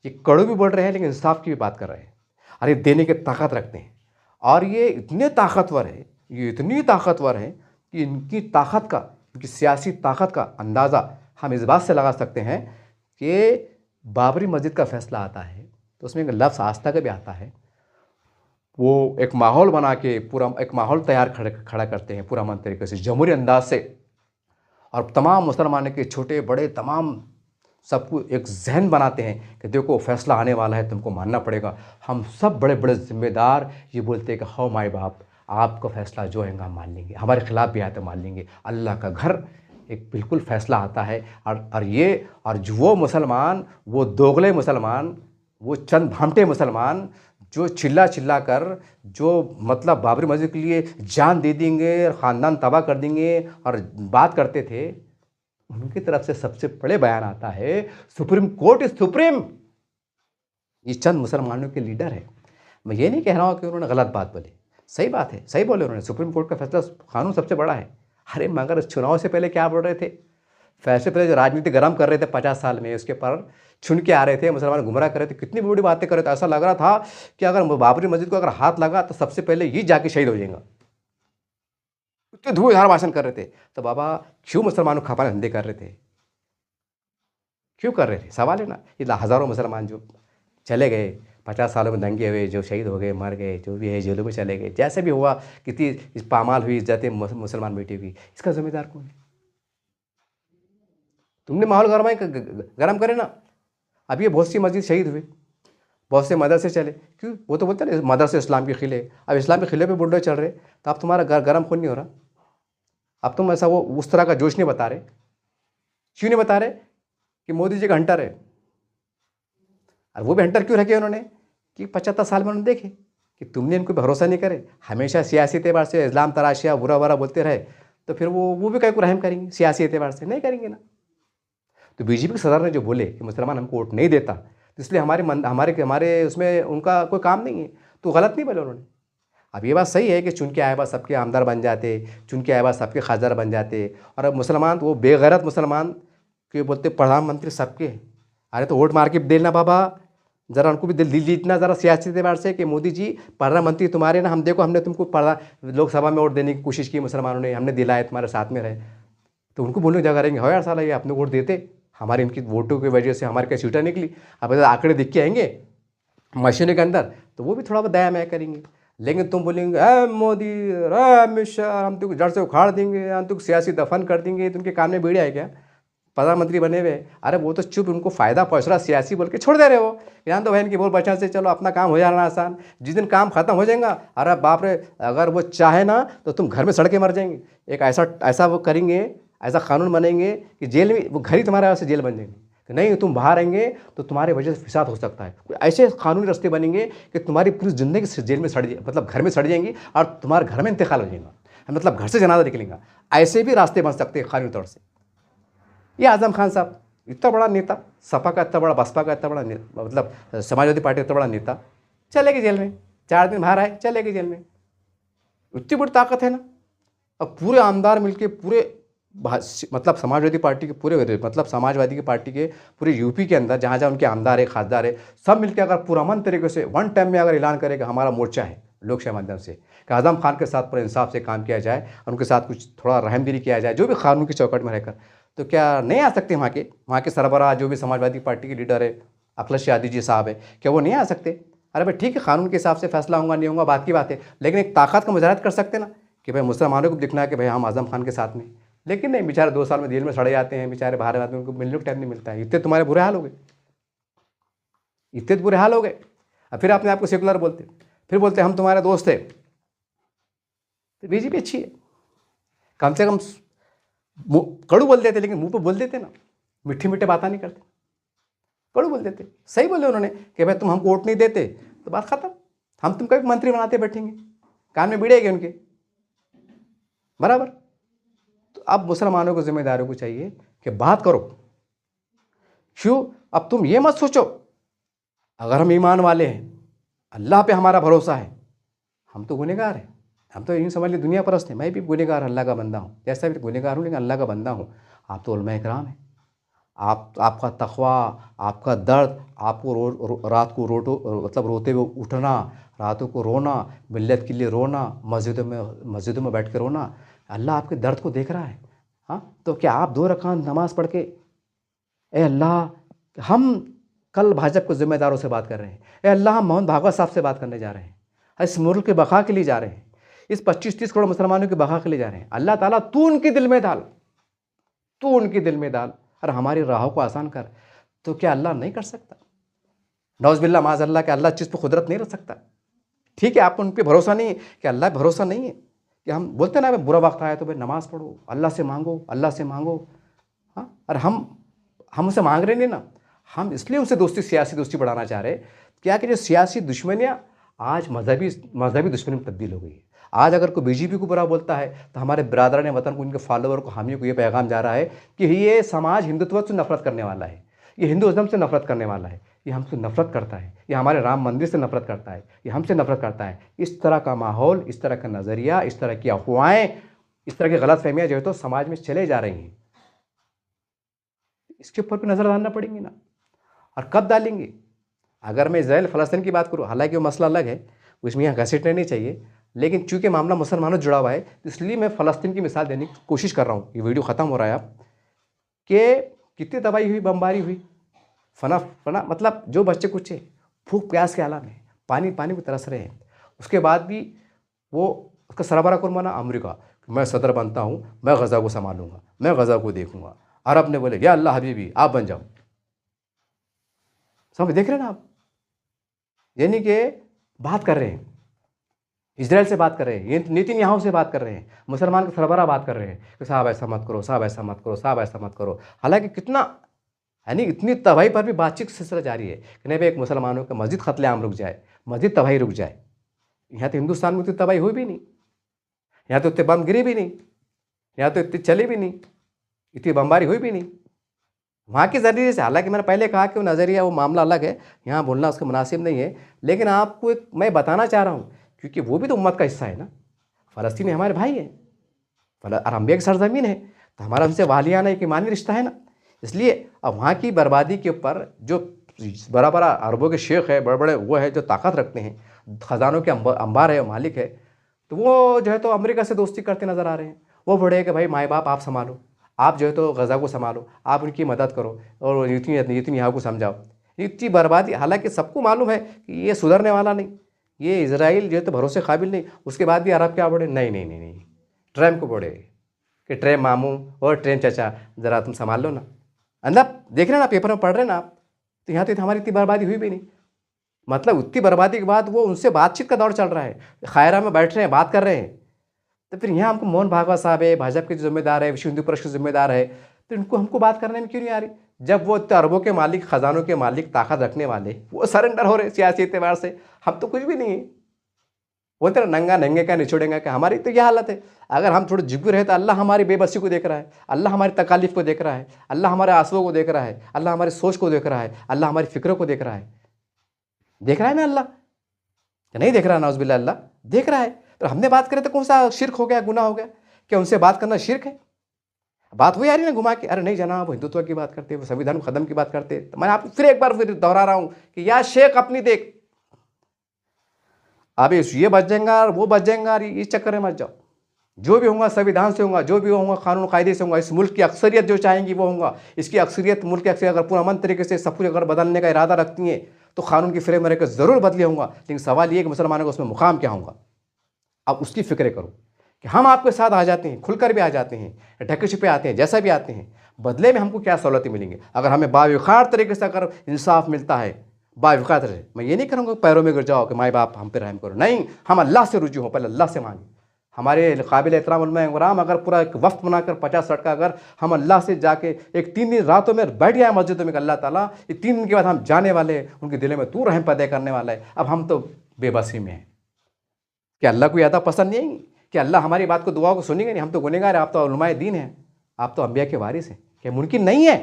ये कड़ू भी बोल रहे हैं लेकिन इंसाफ की भी बात कर रहे हैं, अरे देने की ताकत रखते हैं। और ये इतने ताकतवर है, ये इतनी ताकतवर है कि इनकी ताकत का, इनकी सियासी ताकत का अंदाज़ा हम इस बात से लगा सकते हैं कि बाबरी मस्जिद का फैसला आता है तो उसमें एक लफ्ज़ आस्था का भी आता है। वो एक माहौल बना के, पूरा एक माहौल तैयार खड़ा करते हैं पूरा मन तरीके से, जमहूरी अंदाज से, और तमाम मुसलमानों के छोटे बड़े तमाम सबको एक जहन बनाते हैं कि देखो फैसला आने वाला है, तुमको मानना पड़ेगा। हम सब बड़े बड़े जिम्मेदार ये बोलते हैं कि हाँ माए बाप, आपका फैसला जो है हम मान लेंगे, हमारे खिलाफ भी आए तो मान लेंगे। अल्लाह का घर एक बिल्कुल फैसला आता है। और जो वो मुसलमान, वो दोगले मुसलमान, वो चंद भामटे मुसलमान जो चिल्ला चिल्ला कर, जो मतलब बाबरी मस्जिद के लिए जान दे देंगे, ख़ानदान तबाह कर देंगे और बात करते थे, उनकी तरफ से सबसे बड़े बयान आता है सुप्रीम कोर्ट इज सुप्रीम। ये चंद मुसलमानों के लीडर है। मैं ये नहीं कह रहा हूँ कि उन्होंने गलत बात बोली, सही बात है, सही बोले उन्होंने, सुप्रीम कोर्ट का फैसला कानून सबसे बड़ा है। अरे मगर चुनाव से पहले क्या बोल रहे थे? फैसले पहले जो राजनीति गर्म कर रहे थे 50 साल में, उसके पर छुन के आ रहे थे, मुसलमान गुमराह कर रहे थे, कितनी बड़ी बातें कर रहे थे। ऐसा लग रहा था कि अगर बाबरी मस्जिद को अगर हाथ लगा तो सबसे पहले ये जाके शहीद हो जाएगा, इतने धुआंधार भाषण कर रहे थे। तो बाबा क्यों मुसलमानों खपाने धंधे कर रहे थे? क्यों कर रहे थे? सवाल है ना। ये हज़ारों मुसलमान जो चले गए, 50 सालों में दंगे हुए, जो शहीद हो गए, मर गए, जो भी है जेलों में चले गए, जैसे भी हुआ, कितनी पामाल हुई इज्जतें मुसलमान बेटी की, इसका जिम्मेदार कौन है? तुमने माहौल गरम करे ना। अब ये बहुत सी मस्जिद शहीद हुए, बहुत से मदरसे चले, क्यों? वो तो बोलते हैं मदरसे इस्लाम के खिले। अब इस्लाम के खिले पे बुलडोजर चल रहे, तो अब तुम्हारा गर्म खून नहीं हो रहा? अब तुम ऐसा वो उस तरह का जोश नहीं बता रहे? क्यों नहीं बता रहे कि मोदी जी का हंटर है? और वो भी हंटर क्यों रखे उन्होंने कि 75 साल में उन्होंने देखे कि तुमने इनको भरोसा नहीं करे, हमेशा सियासी एतबार से इस्लाम तराशिया बुरा बुरा बोलते रहे, तो फिर वो भी कहीं को रहम करेंगे? सियासी एतबार से नहीं करेंगे ना। तो बीजेपी के सदर ने जो बोले कि मुसलमान हमको वोट नहीं देता, तो इसलिए हमारे उसमें उनका कोई काम नहीं है, तो गलत नहीं बोले उन्होंने। अब ये बात सही है कि चुन के आए बाद सबके आमदार बन जाते, चुन के आए बाद सबके खासदार बन जाते, और अब मुसलमान तो वो बेगैरत मुसलमान के बोलते प्रधानमंत्री सबके। अरे तो वोट मार के देना बाबा, ज़रा उनको भी दिल जीतना ज़रा सियासी एतबार से कि मोदी जी प्रधानमंत्री तुम्हारे ना, हम देखो हमने तुमको लोकसभा में वोट देने की कोशिश की, मुसलमानों ने, हमने दिलाया, तुम्हारे साथ में रहे। तो उनको बोलने जगह रहेंगे, हो यार साला ये अपने वोट देते, हमारे इनकी वोटों की वजह से हमारे क्या सीटें निकली। अब अगर आंकड़े दिख के आएंगे मशीनों के अंदर तो वो भी थोड़ा बहुत दया मैं करेंगे। लेकिन तुम बोलेंगे अरे मोदी, अरे अमित शाह, हम तुमको जड़ से उखाड़ देंगे, हम तुमको सियासी दफन कर देंगे, तो उनके कान में बीड़े है क्या प्रधानमंत्री बने हुए? अरे वो तो चुप, उनको फ़ायदा पहुँच रहा सियासी बोल के छोड़ दे रहे हो। यहाँ तो बहन की बोल बचा से चलो अपना काम हो जाना आसान। जिस दिन काम खत्म हो जाएगा, अरे बाप रे, अगर वो चाहे ना तो तुम घर में सड़ के मर जाएंगे। एक ऐसा वो करेंगे, ऐसा कानून बनेंगे कि जेल में, वो घर ही तुम्हारे वैसे जेल बन जाएंगे कि नहीं तुम बाहर आएंगे तो तुम्हारे वजह से फिसाद हो सकता है। कोई ऐसे कानूनी रास्ते बनेंगे कि तुम्हारी पूरी ज़िंदगी जेल में सड़ जाए, मतलब घर में सड़ जाएंगी और तुम्हारे घर में इंतकाल हो जाएगा, मतलब घर से जनाजा निकलेगा। ऐसे भी रास्ते बन सकते हैं कानूनी तौर से। ये आज़म खान साहब इतना बड़ा नेता, सपा का इतना बड़ा, बसपा का इतना बड़ा मतलब समाजवादी पार्टी का इतना बड़ा नेता, चले गए जेल में, 4 दिन बाहर आए, चले गए जेल में। इतनी बड़ी ताकत है ना। अब पूरे आमदार मिलके पूरे मतलब समाजवादी पार्टी के पूरे, मतलब समाजवादी की पार्टी के पूरे यूपी के अंदर जहाँ जहाँ उनके आमदार है, खासदार है, सब मिलकर अगर पुरअमन तरीके से वन टाइम में अगर ऐलान करे कि हमारा मोर्चा है लोकशाही माध्यम से, कि आज़म खान के साथ पूरे इंसाफ से काम किया जाए और उनके साथ कुछ थोड़ा रहमदिली किया जाए, जो भी कानून की चौकट में रहकर, तो क्या नहीं आ सकते वहाँ के सरबराह जो भी समाजवादी पार्टी के लीडर है, अखिलेश यादव जी साहब है, क्या वो नहीं आ सकते? अरे भाई ठीक है, कानून के हिसाब से फैसला होगा नहीं होगा बात की बात है, लेकिन एक ताकत का मुजाहरा कर सकते ना कि भाई मुसलमानों को दिखना है कि भाई हम आज़म खान के साथ में। लेकिन नहीं, बेचारे 2 साल में जेल में सड़े जाते हैं, बेचारे बाहर आते हैं, उनको मिलने को टाइम नहीं मिलता है। इतने तुम्हारे बुरे हाल हो गए, इतने बुरे हाल हो गए। अब फिर अपने आप को सेकुलर बोलते, फिर बोलते हम तुम्हारे दोस्त थे। तो बीजेपी अच्छी है, कम से कम कड़ू बोल देते, लेकिन मुंह पे बोल देते ना, मीठे मीठे बातें नहीं करते, कड़ू बोल देते। सही बोले उन्होंने कि भाई तुम हमको वोट नहीं देते तो बात खत्म, हम तुमको भी मंत्री बनाते बैठेंगे, कान में भिड़ेंगे उनके बराबर। तो अब मुसलमानों को जिम्मेदारों को चाहिए कि बात करो। क्यों? अब तुम ये मत सोचो अगर हम ईमान वाले हैं, अल्लाह पे हमारा भरोसा है, हम तो गुनहगार हैं, हम तो यूँ समझ लीजिए दुनिया परस्त हैं। मैं भी गुनहगार, अल्लाह का बंदा हूँ, जैसा भी गुनहगार हूँ लेकिन अल्लाह का बंदा हूँ। आप तो उलमा इकराम हैं, आपका तक़वा, आपका दर्द, आपको रात को मतलब रोते हुए उठना, रातों को रोना, मिल्लत के लिए रोना, मस्जिदों में बैठ के रोना, अल्लाह आपके दर्द को देख रहा है। हाँ, तो क्या आप 2 रकात नमाज़ पढ़ के, ए अल्लाह, हम कल भाजपा के जिम्मेदारों से बात कर रहे हैं, ए अल्लाह हम मोहन भागवत साहब से बात करने जा रहे हैं, इस मुल्क के बका के लिए जा रहे हैं, इस 25-30 करोड़ मुसलमानों के बका के लिए जा रहे हैं। अल्लाह ताला तू उनके दिल में डाल, तू उनके दिल में डाल और हमारी राहों को आसान कर। तो क्या अल्लाह नहीं कर सकता? नौज़बिल्ला माज़अल्लाह के अल्लाह चीज़ पर कुदरत नहीं रख सकता? ठीक है, आपको उन पर भरोसा नहीं है कि अल्लाह भरोसा नहीं है कि हम बोलते ना भाई बुरा वक्त आया तो भाई नमाज़ पढ़ो, अल्लाह से मांगो, अल्लाह से मांगो। हाँ, और हम उनसे मांग रहे नहीं ना, हम इसलिए उनसे दोस्ती, सियासी दोस्ती बढ़ाना चाह रहे हैं। क्या कि जो सियासी दुश्मनियाँ आज मजहबी दुश्मनी में तब्दील हो गई है। आज अगर कोई बीजेपी को बुरा बोलता है तो हमारे बिरादरान वतन को, उनके फॉलोवर को, हामियों को ये पैगाम जा रहा है कि ये समाज हिंदुत्व से नफरत करने वाला है, ये हिंदुइज्म से नफरत करने वाला है, ये हमसे नफरत करता है, ये हमारे राम मंदिर से नफरत करता है, ये हमसे नफरत करता है। इस तरह का माहौल, इस तरह का नज़रिया, इस तरह की अफवाहें, इस तरह की गलतफहमियाँ जो है तो समाज में चले जा रही हैं। इसके ऊपर भी नज़र डालना पड़ेंगी ना। और कब डालेंगे? अगर मैं इजराइल फ़लस्तीन की बात करूँ, हालांकि वो मसला अलग है, उसमें यहाँ घसीटने नहीं चाहिए, लेकिन चूँकि मामला मुसलमानों से जुड़ा हुआ है इसलिए मैं फ़लस्तीन की मिसाल देने की कोशिश कर रहा हूँ। ये वीडियो ख़त्म हो रहा है अब, कि कितनी तबाही हुई, बमबारी हुई, फना मतलब जो बच्चे कुछ भूख प्यास के आलम है, पानी को तरस रहे हैं, उसके बाद भी वो उसका सरबराह कौन बना? अमेरिका। मैं सदर बनता हूँ, मैं गज़ा को संभालूंगा, मैं गज़ा को देखूंगा। अरब ने बोले या अल्लाह हबीबी आप बन जाओ। समझ देख रहे हैं ना आप? यानी कि बात कर रहे हैं, इजराइल से बात कर रहे हैं, नेतन्याहू से बात कर रहे हैं, मुसलमान के सरबराह बात कर रहे हैं कि साहब ऐसा मत करो, साहब ऐसा मत करो, साहब ऐसा मत करो। हालांकि कितना, यानी इतनी तबाही पर भी बातचीत का सिलसिला जारी है कि नहीं भाई एक मुसलमानों का मस्जिद कत्लेआम रुक जाए, मस्जिद तबाही रुक जाए। यहाँ तो हिंदुस्तान में इतनी तबाही हुई भी नहीं, यहाँ तो इतने बम गिरी भी नहीं, यहाँ तो इतनी चली भी नहीं, इतनी बमबारी हुई भी नहीं। वहाँ के ज़रिए से, हालांकि मैंने पहले कहा कि वो नज़रिया, वो मामला अलग है, यहाँ बोलना उसका मुनासिब नहीं है, लेकिन आपको एक मैं बताना चाह रहा हूँ क्योंकि वो भी तो उम्मत का हिस्सा है ना। फ़लस्तीन हमारे भाई हैं, अरबिया की सरजमीन है, तो हमारा उनसे वालियाना एक ईमानी रिश्ता है ना। इसलिए अब वहाँ की बर्बादी के ऊपर जो बड़ा बड़ा अरबों के शेख है, बड़े बड़े वो है जो ताकत रखते हैं, ख़जानों के अंबार है, मालिक है, तो वो जो है तो अमेरिका से दोस्ती करते नज़र आ रहे हैं। वो बड़े हैं कि भाई माए बाप आप संभालो, आप जो है तो गज़ा को संभालो, आप उनकी मदद करो और इतनी यहाँ को समझाओ। इतनी बर्बादी, हालांकि सबको मालूम है कि ये सुधरने वाला नहीं, ये इजराइल जो है तो भरोसे काबिल नहीं। उसके बाद भी अरब क्या बोले, नहीं नहीं नहीं नहीं, ट्रम्प को बोले कि ट्रम्प मामू और ट्रम्प चाचा ज़रा तुम संभाल लो ना। अंदर देख रहे ना, पेपर में पढ़ रहे ना आप, तो यहाँ तो हमारी इतनी बर्बादी हुई भी नहीं। मतलब उतनी बर्बादी के बाद वो उनसे बातचीत का दौर चल रहा है, खायरा में बैठ रहे हैं, बात कर रहे हैं। तो फिर यहाँ हमको मोहन भागवत साहब है, भाजपा के जिम्मेदार है, विश्व हिंदू परिषद के जिम्मेदार है, तो इनको हमको बात करने में क्यों नहीं आ रही? जब वो अरबों के मालिक, खजानों के मालिक, ताकत रखने वाले वो सरेंडर हो रहे सियासी एतबार से, हम तो कुछ भी नहीं है। वो तेरा नंगा नंगे का निचोड़ेंगे का, हमारी तो यह हालत है। अगर हम थोड़े झुक रहे तो अल्लाह हमारी बेबसी को देख रहा है, अल्लाह हमारी तकालीफ को देख रहा है, अल्लाह हमारे आंसुओं को देख रहा है, अल्लाह हमारी सोच को देख रहा है, अल्लाह हमारी फिक्रों को देख रहा है। देख रहा है ना अल्लाह, नहीं देख रहा? नाउज़ुबिल्लाह, अल्लाह देख रहा है। तो हमने बात करें तो कौन सा शिर्क हो गया, गुनाह हो गया? क्या उनसे बात करना शिर्क है? बात हुई आ रही ना घुमा के, अरे नहीं जनाब वो हिंदुत्व की बात करते, वो संविधान खत्म की बात करते। तो मैं आपको फिर एक बार फिर दोहरा रहा हूँ कि यार शेख अपनी देख, अब ये बच जाएगा वो बच जाएगा, इस चक्कर में मत जाओ। जो भी होगा संविधान से होगा, जो भी होगा कानून कायदे से होगा। इस मुल्क की अक्सरियत जो चाहेंगी वो होगा। इसकी अक्सरियत, मुल्क की अक्सरियत अगर पुरअमन तरीके से सब कुछ अगर बदलने का इरादा रखती है तो कानून की फ्रेमवर्क ज़रूर बदले होगा। लेकिन सवाल ये कि मुसलमानों का उसमें मुकाम क्या होगा, अब उसकी फ़िक्र करो कि हम आपके साथ आ जाते हैं, खुलकर भी आ जाते हैं, ढके छुपे आते हैं, जैसा भी आते हैं, बदले में हमको क्या सहूलतें मिलेंगी? अगर हमें बावखार तरीके से अगर इंसाफ मिलता है, बावखार तरह, मैं ये नहीं करूँगा पैरों में गिर जाओ कि माए बाप हम पे रहम करो, नहीं, हम अल्लाह से रुजू हों, पहले अल्लाह से मांगे। हमारे काबिल एहतराम उलमा-ए-किराम अगर पूरा एक वफ्त बनाकर 50 लड़का अगर हम अल्लाह से जाके एक 3 दिन रातों में बैठ गया मस्जिदों में, अल्लाह ताला ये 3 दिन के बाद हम जाने वाले हैं, उनके दिल में तू रहम पैदा करने वाला है। अब हम तो बेबसी में हैं। क्या अल्लाह को ज़्यादा पसंद नहीं है कि अल्लाह हमारी बात को, दुआ को सुनेंगे नहीं? हम तो गुनहगार हैं, आप तो उलमाए दीन हैं, आप तो अंबिया के वारिस हैं। क्या मुमकिन नहीं है?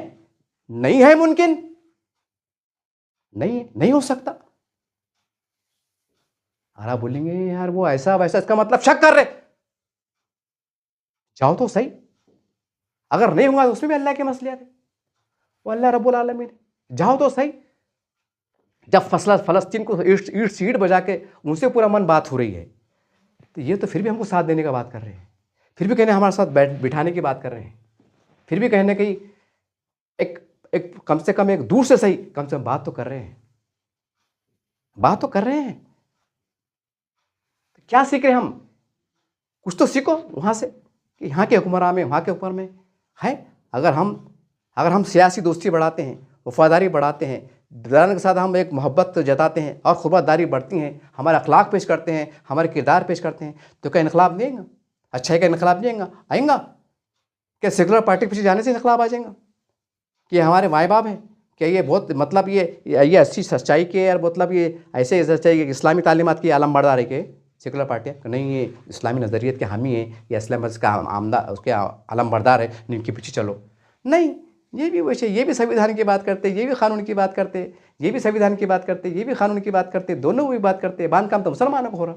नहीं है मुमकिन, नहीं है, नहीं हो सकता। अरे आप बोलेंगे यार वो ऐसा वैसा, इसका मतलब शक कर रहे, जाओ तो सही। अगर नहीं हुआ तो उसमें भी अल्लाह के मसलियत है, वो अल्लाह रब्बुल आलमीन, जाओ तो सही। जब फ़लस्तीन को ईंट सीट बजा के उनसे पूरा मन बात हो रही है, तो ये तो फिर भी हमको साथ देने का बात कर रहे हैं, फिर भी कहने हमारे साथ बिठाने की बात कर रहे हैं, फिर भी कहने की एक कम से कम एक दूर से सही, कम से कम बात तो कर रहे हैं, बात तो कर रहे हैं। तो क्या सीख रहे हम? कुछ तो सीखो वहाँ से कि यहाँ के हुक्मरान में, वहाँ के ऊपर में है। अगर हम सियासी दोस्ती बढ़ाते हैं, वफादारी बढ़ाते हैं, दिलाने के साथ हम एक मोहब्बत जताते हैं और खुरबादारी बढ़ती हैं, हमारे अखलाक पेश करते हैं, हमारे किरदार पेश करते हैं, तो क्या इनकलाब नहीं आएगा? अच्छाई का इनकलाब नहीं आएगा? क्या सेकुलर पार्टी के पीछे जाने से इनकलाब आ जाएगा? कि हमारे माए बाप हैं, क्या ये बहुत मतलब ये अच्छी सच्चाई के, और मतलब ये ऐसे सच्चाई इस्लामी तालीमात की आलम बरदार है कि सेकुलर पार्टियाँ नहीं, ये इस्लामी नज़रियत के हामी हैं, या इस्लाम का आमदा उसके आलम बरदार है, इनके पीछे चलो? नहीं, ये भी वैसे, ये भी संविधान की बात करते, ये भी कानून की बात करते, ये भी संविधान की बात करते, ये भी कानून की बात करते, दोनों भी बात करते। बांध काम तो मुसलमानों को हो रहा,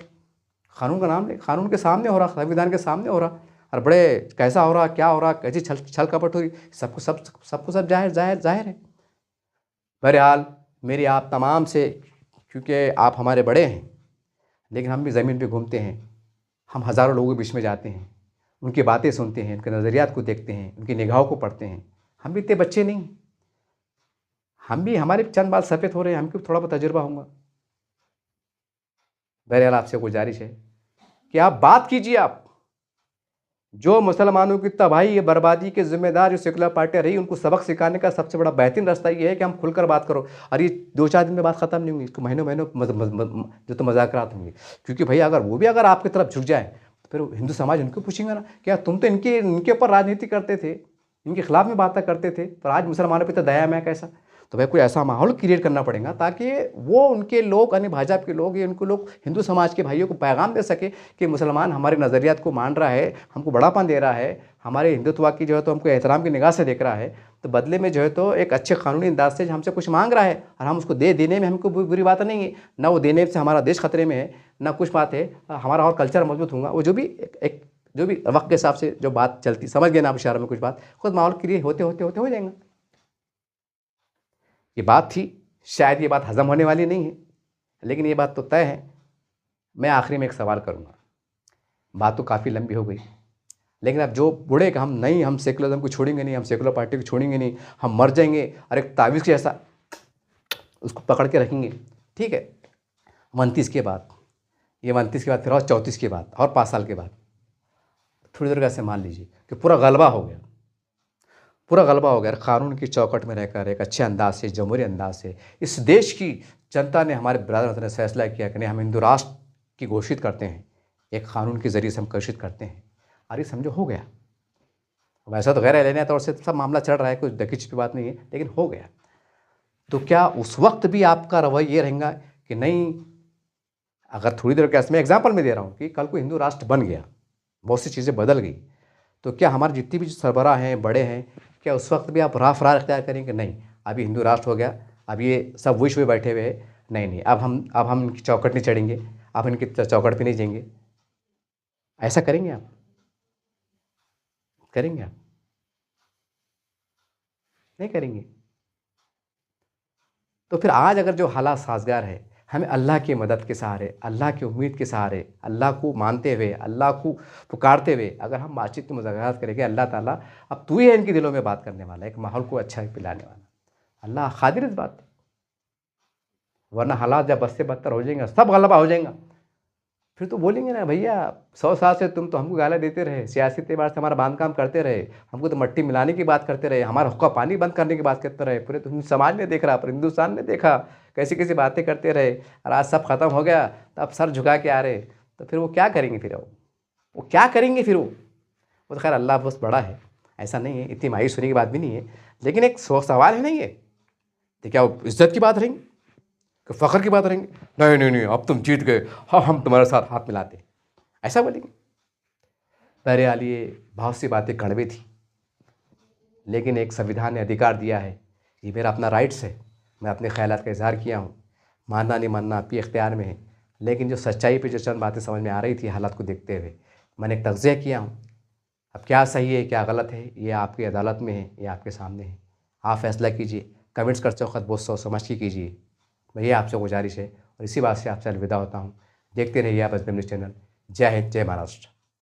कानून का नाम ले, कानून के सामने हो रहा, संविधान के सामने हो रहा, और बड़े कैसा हो रहा, क्या हो रहा, कैसी छल कपट हो रही, सबको सब जाहिर है। बहरहाल मेरी आप तमाम से, क्योंकि आप हमारे बड़े हैं, लेकिन हम भी ज़मीन पे घूमते हैं, हम हज़ारों लोगों के बीच में जाते हैं, उनकी बातें सुनते हैं, उनके नज़रियात को देखते हैं, उनकी निगाहों को पढ़ते हैं। हम भी इतने बच्चे नहीं, हम भी, हमारे चंद बाल सफ़ेद हो रहे हैं, हमको थोड़ा बहुत तजुर्बा होगा। बहरहाल आपसे गुजारिश है कि आप बात कीजिए, आप जो मुसलमानों की तबाही या बर्बादी के ज़िम्मेदार जो सेकुलर पार्टियाँ रही, उनको सबक सिखाने का सबसे बड़ा बेहतरीन रास्ता ये है कि हम खुलकर बात करो। और ये 2-4 दिन में बात ख़त्म नहीं होगी, इसको महीनों जो तो मज़ाकरात होंगे। क्योंकि भाई अगर वो भी अगर आपकी तरफ झुक जाए तो फिर हिंदू समाज उनको पूछेंगे ना, क्या तुम तो इनके ऊपर राजनीति करते थे, इनके खिलाफ में बातें करते थे, पर आज मुसलमानों पर तो दया में कैसा? तो भाई कोई ऐसा माहौल क्रिएट करना पड़ेगा ताकि वो उनके लोग, यानी भाजपा के लोग, ये उनको लोग हिंदू समाज के भाइयों को पैगाम दे सके कि मुसलमान हमारे नज़रियात को मान रहा है, हमको बड़ापन दे रहा है, हमारे हिंदुत्व की जो है तो हमको एहतराम की निगाह से देख रहा है। तो बदले में जो है तो एक अच्छे कानूनी अंदाज से हमसे कुछ मांग रहा है और हम उसको देने में हमको बुरी बात नहीं है, ना वो देने से हमारा देश खतरे में है, ना कुछ बात है, हमारा और कल्चर मजबूत होगा। वो जो भी एक जो भी वक्त के हिसाब से जो बात चलती, समझ गए ना आप इशारे में कुछ बात, खुद माहौल क्रिएट होते होते होते हो जाएगा। ये बात थी, शायद ये बात हजम होने वाली नहीं है, लेकिन ये बात तो तय है। मैं आखिरी में एक सवाल करूँगा, बात तो काफ़ी लंबी हो गई, लेकिन अब जो बूढ़े का हम नहीं, हम सेकुलरिज्म को छोड़ेंगे नहीं, हम सेकुलर पार्टी को छोड़ेंगे नहीं, हम मर जाएंगे और एक तावीज़ के जैसा उसको पकड़ के रखेंगे, ठीक है। 29 के बाद, ये 29 के बाद फिर और 34 के बाद और 5 साल के बाद, थोड़ी देर कैसे मान लीजिए कि पूरा गलबा हो गया, पूरा गलबा हो गया। कानून की चौकट में रहकर एक अच्छे अंदाज से, जमहूरी अंदाज से इस देश की जनता ने, हमारे बिरादर ने फैसला किया कि नहीं, हम हिंदू राष्ट्र की घोषित करते हैं, एक कानून के ज़रिए से हम घोषित करते हैं। अरे समझो हो गया। वैसा तो गैर एलानिया तौर से सब मामला चल रहा है, कुछ दकी छिपी बात नहीं है, लेकिन हो गया। तो क्या उस वक्त भी आपका रवैया ये रहेगा कि नहीं, अगर थोड़ी देर का, मैं एग्जाम्पल में दे रहा हूँ कि कल को हिंदू राष्ट्र बन गया, बहुत सी चीज़ें बदल गई, तो क्या हमारे जितनी भी सरबराह हैं, बड़े हैं, क्या उस वक्त भी आप राह फरार अख्तियार करेंगे? नहीं, अभी हिंदू राष्ट्र हो गया, अब ये सब विश्व में बैठे हुए हैं, नहीं, अब हम इनकी चौकट नहीं चढ़ेंगे, अब इनकी चौकट पे नहीं जाएंगे। ऐसा करेंगे आप? करेंगे आप? नहीं करेंगे। तो फिर आज अगर जो हालात साजगार है, हमें अल्लाह की मदद के सहारे, अल्लाह की उम्मीद के सहारे, अल्लाह को मानते हुए, अल्लाह को पुकारते हुए अगर हम बातचीत की मुज़ाकरात करेंगे, अल्लाह ताला अब तू ही है इनके दिलों में बात करने वाला, एक माहौल को अच्छा पिलाने वाला, अल्लाह क़ादिर इस बात। वरना हालात जब बद से बदतर हो जाएंगे, सब गलबा हो जाएगा, फिर तो बोलेंगे ना, भैया 100 साल से तुम तो हमको गालियाँ देते रहे, सियासी एतबार से हमारा बांध-काम करते रहे, हमको तो मट्टी मिलाने की बात करते रहे, हमारा हुक्का पानी बंद करने की बात करते रहे, पूरे तो हिंदू समाज ने देख रहा, पूरे हिंदुस्तान ने देखा, कैसी-कैसी बातें करते रहे, और आज सब खत्म हो गया, तो अब सर झुका के आ रहे, तो फिर वो क्या करेंगे? फिर वो क्या करेंगे फिर वो तो खैर अल्लाह बस बड़ा है, ऐसा नहीं है, इतनी मायूस होने की बात भी नहीं है, लेकिन एक सवाल है नहीं है, तो क्या वो इज़्ज़त की बात रहेंगी कि फ़ख्र की बात रहेंगी? नहीं, अब तुम जीत गए, हाँ, हम तुम्हारे साथ हाथ मिलाते, ऐसा बोलेंगे? बहरहाल ये बहुत सी बातें कड़वी थी, लेकिन एक संविधान ने अधिकार दिया है, ये मेरा अपना राइट्स है, मैं अपने ख़यालात का इज़हार किया हूँ, मानना नहीं मानना आपके इख्तियार में है, लेकिन जो सच्चाई पे जो चंद बातें समझ में आ रही थी हालात को देखते हुए, मैंने एक तज़किया किया हूँ। अब क्या सही है, क्या गलत है, ये आपकी अदालत में है, ये आपके सामने है, आप फैसला कीजिए। कमेंट्स करते वक्त बहुत सोच समझ के कीजिए, ये आपसे गुजारिश है, और इसी बात से आपसे अलविदा होता हूँ। देखते रहिए आप एस बी न्यूज़ चैनल। जय हिंद, जय महाराष्ट्र।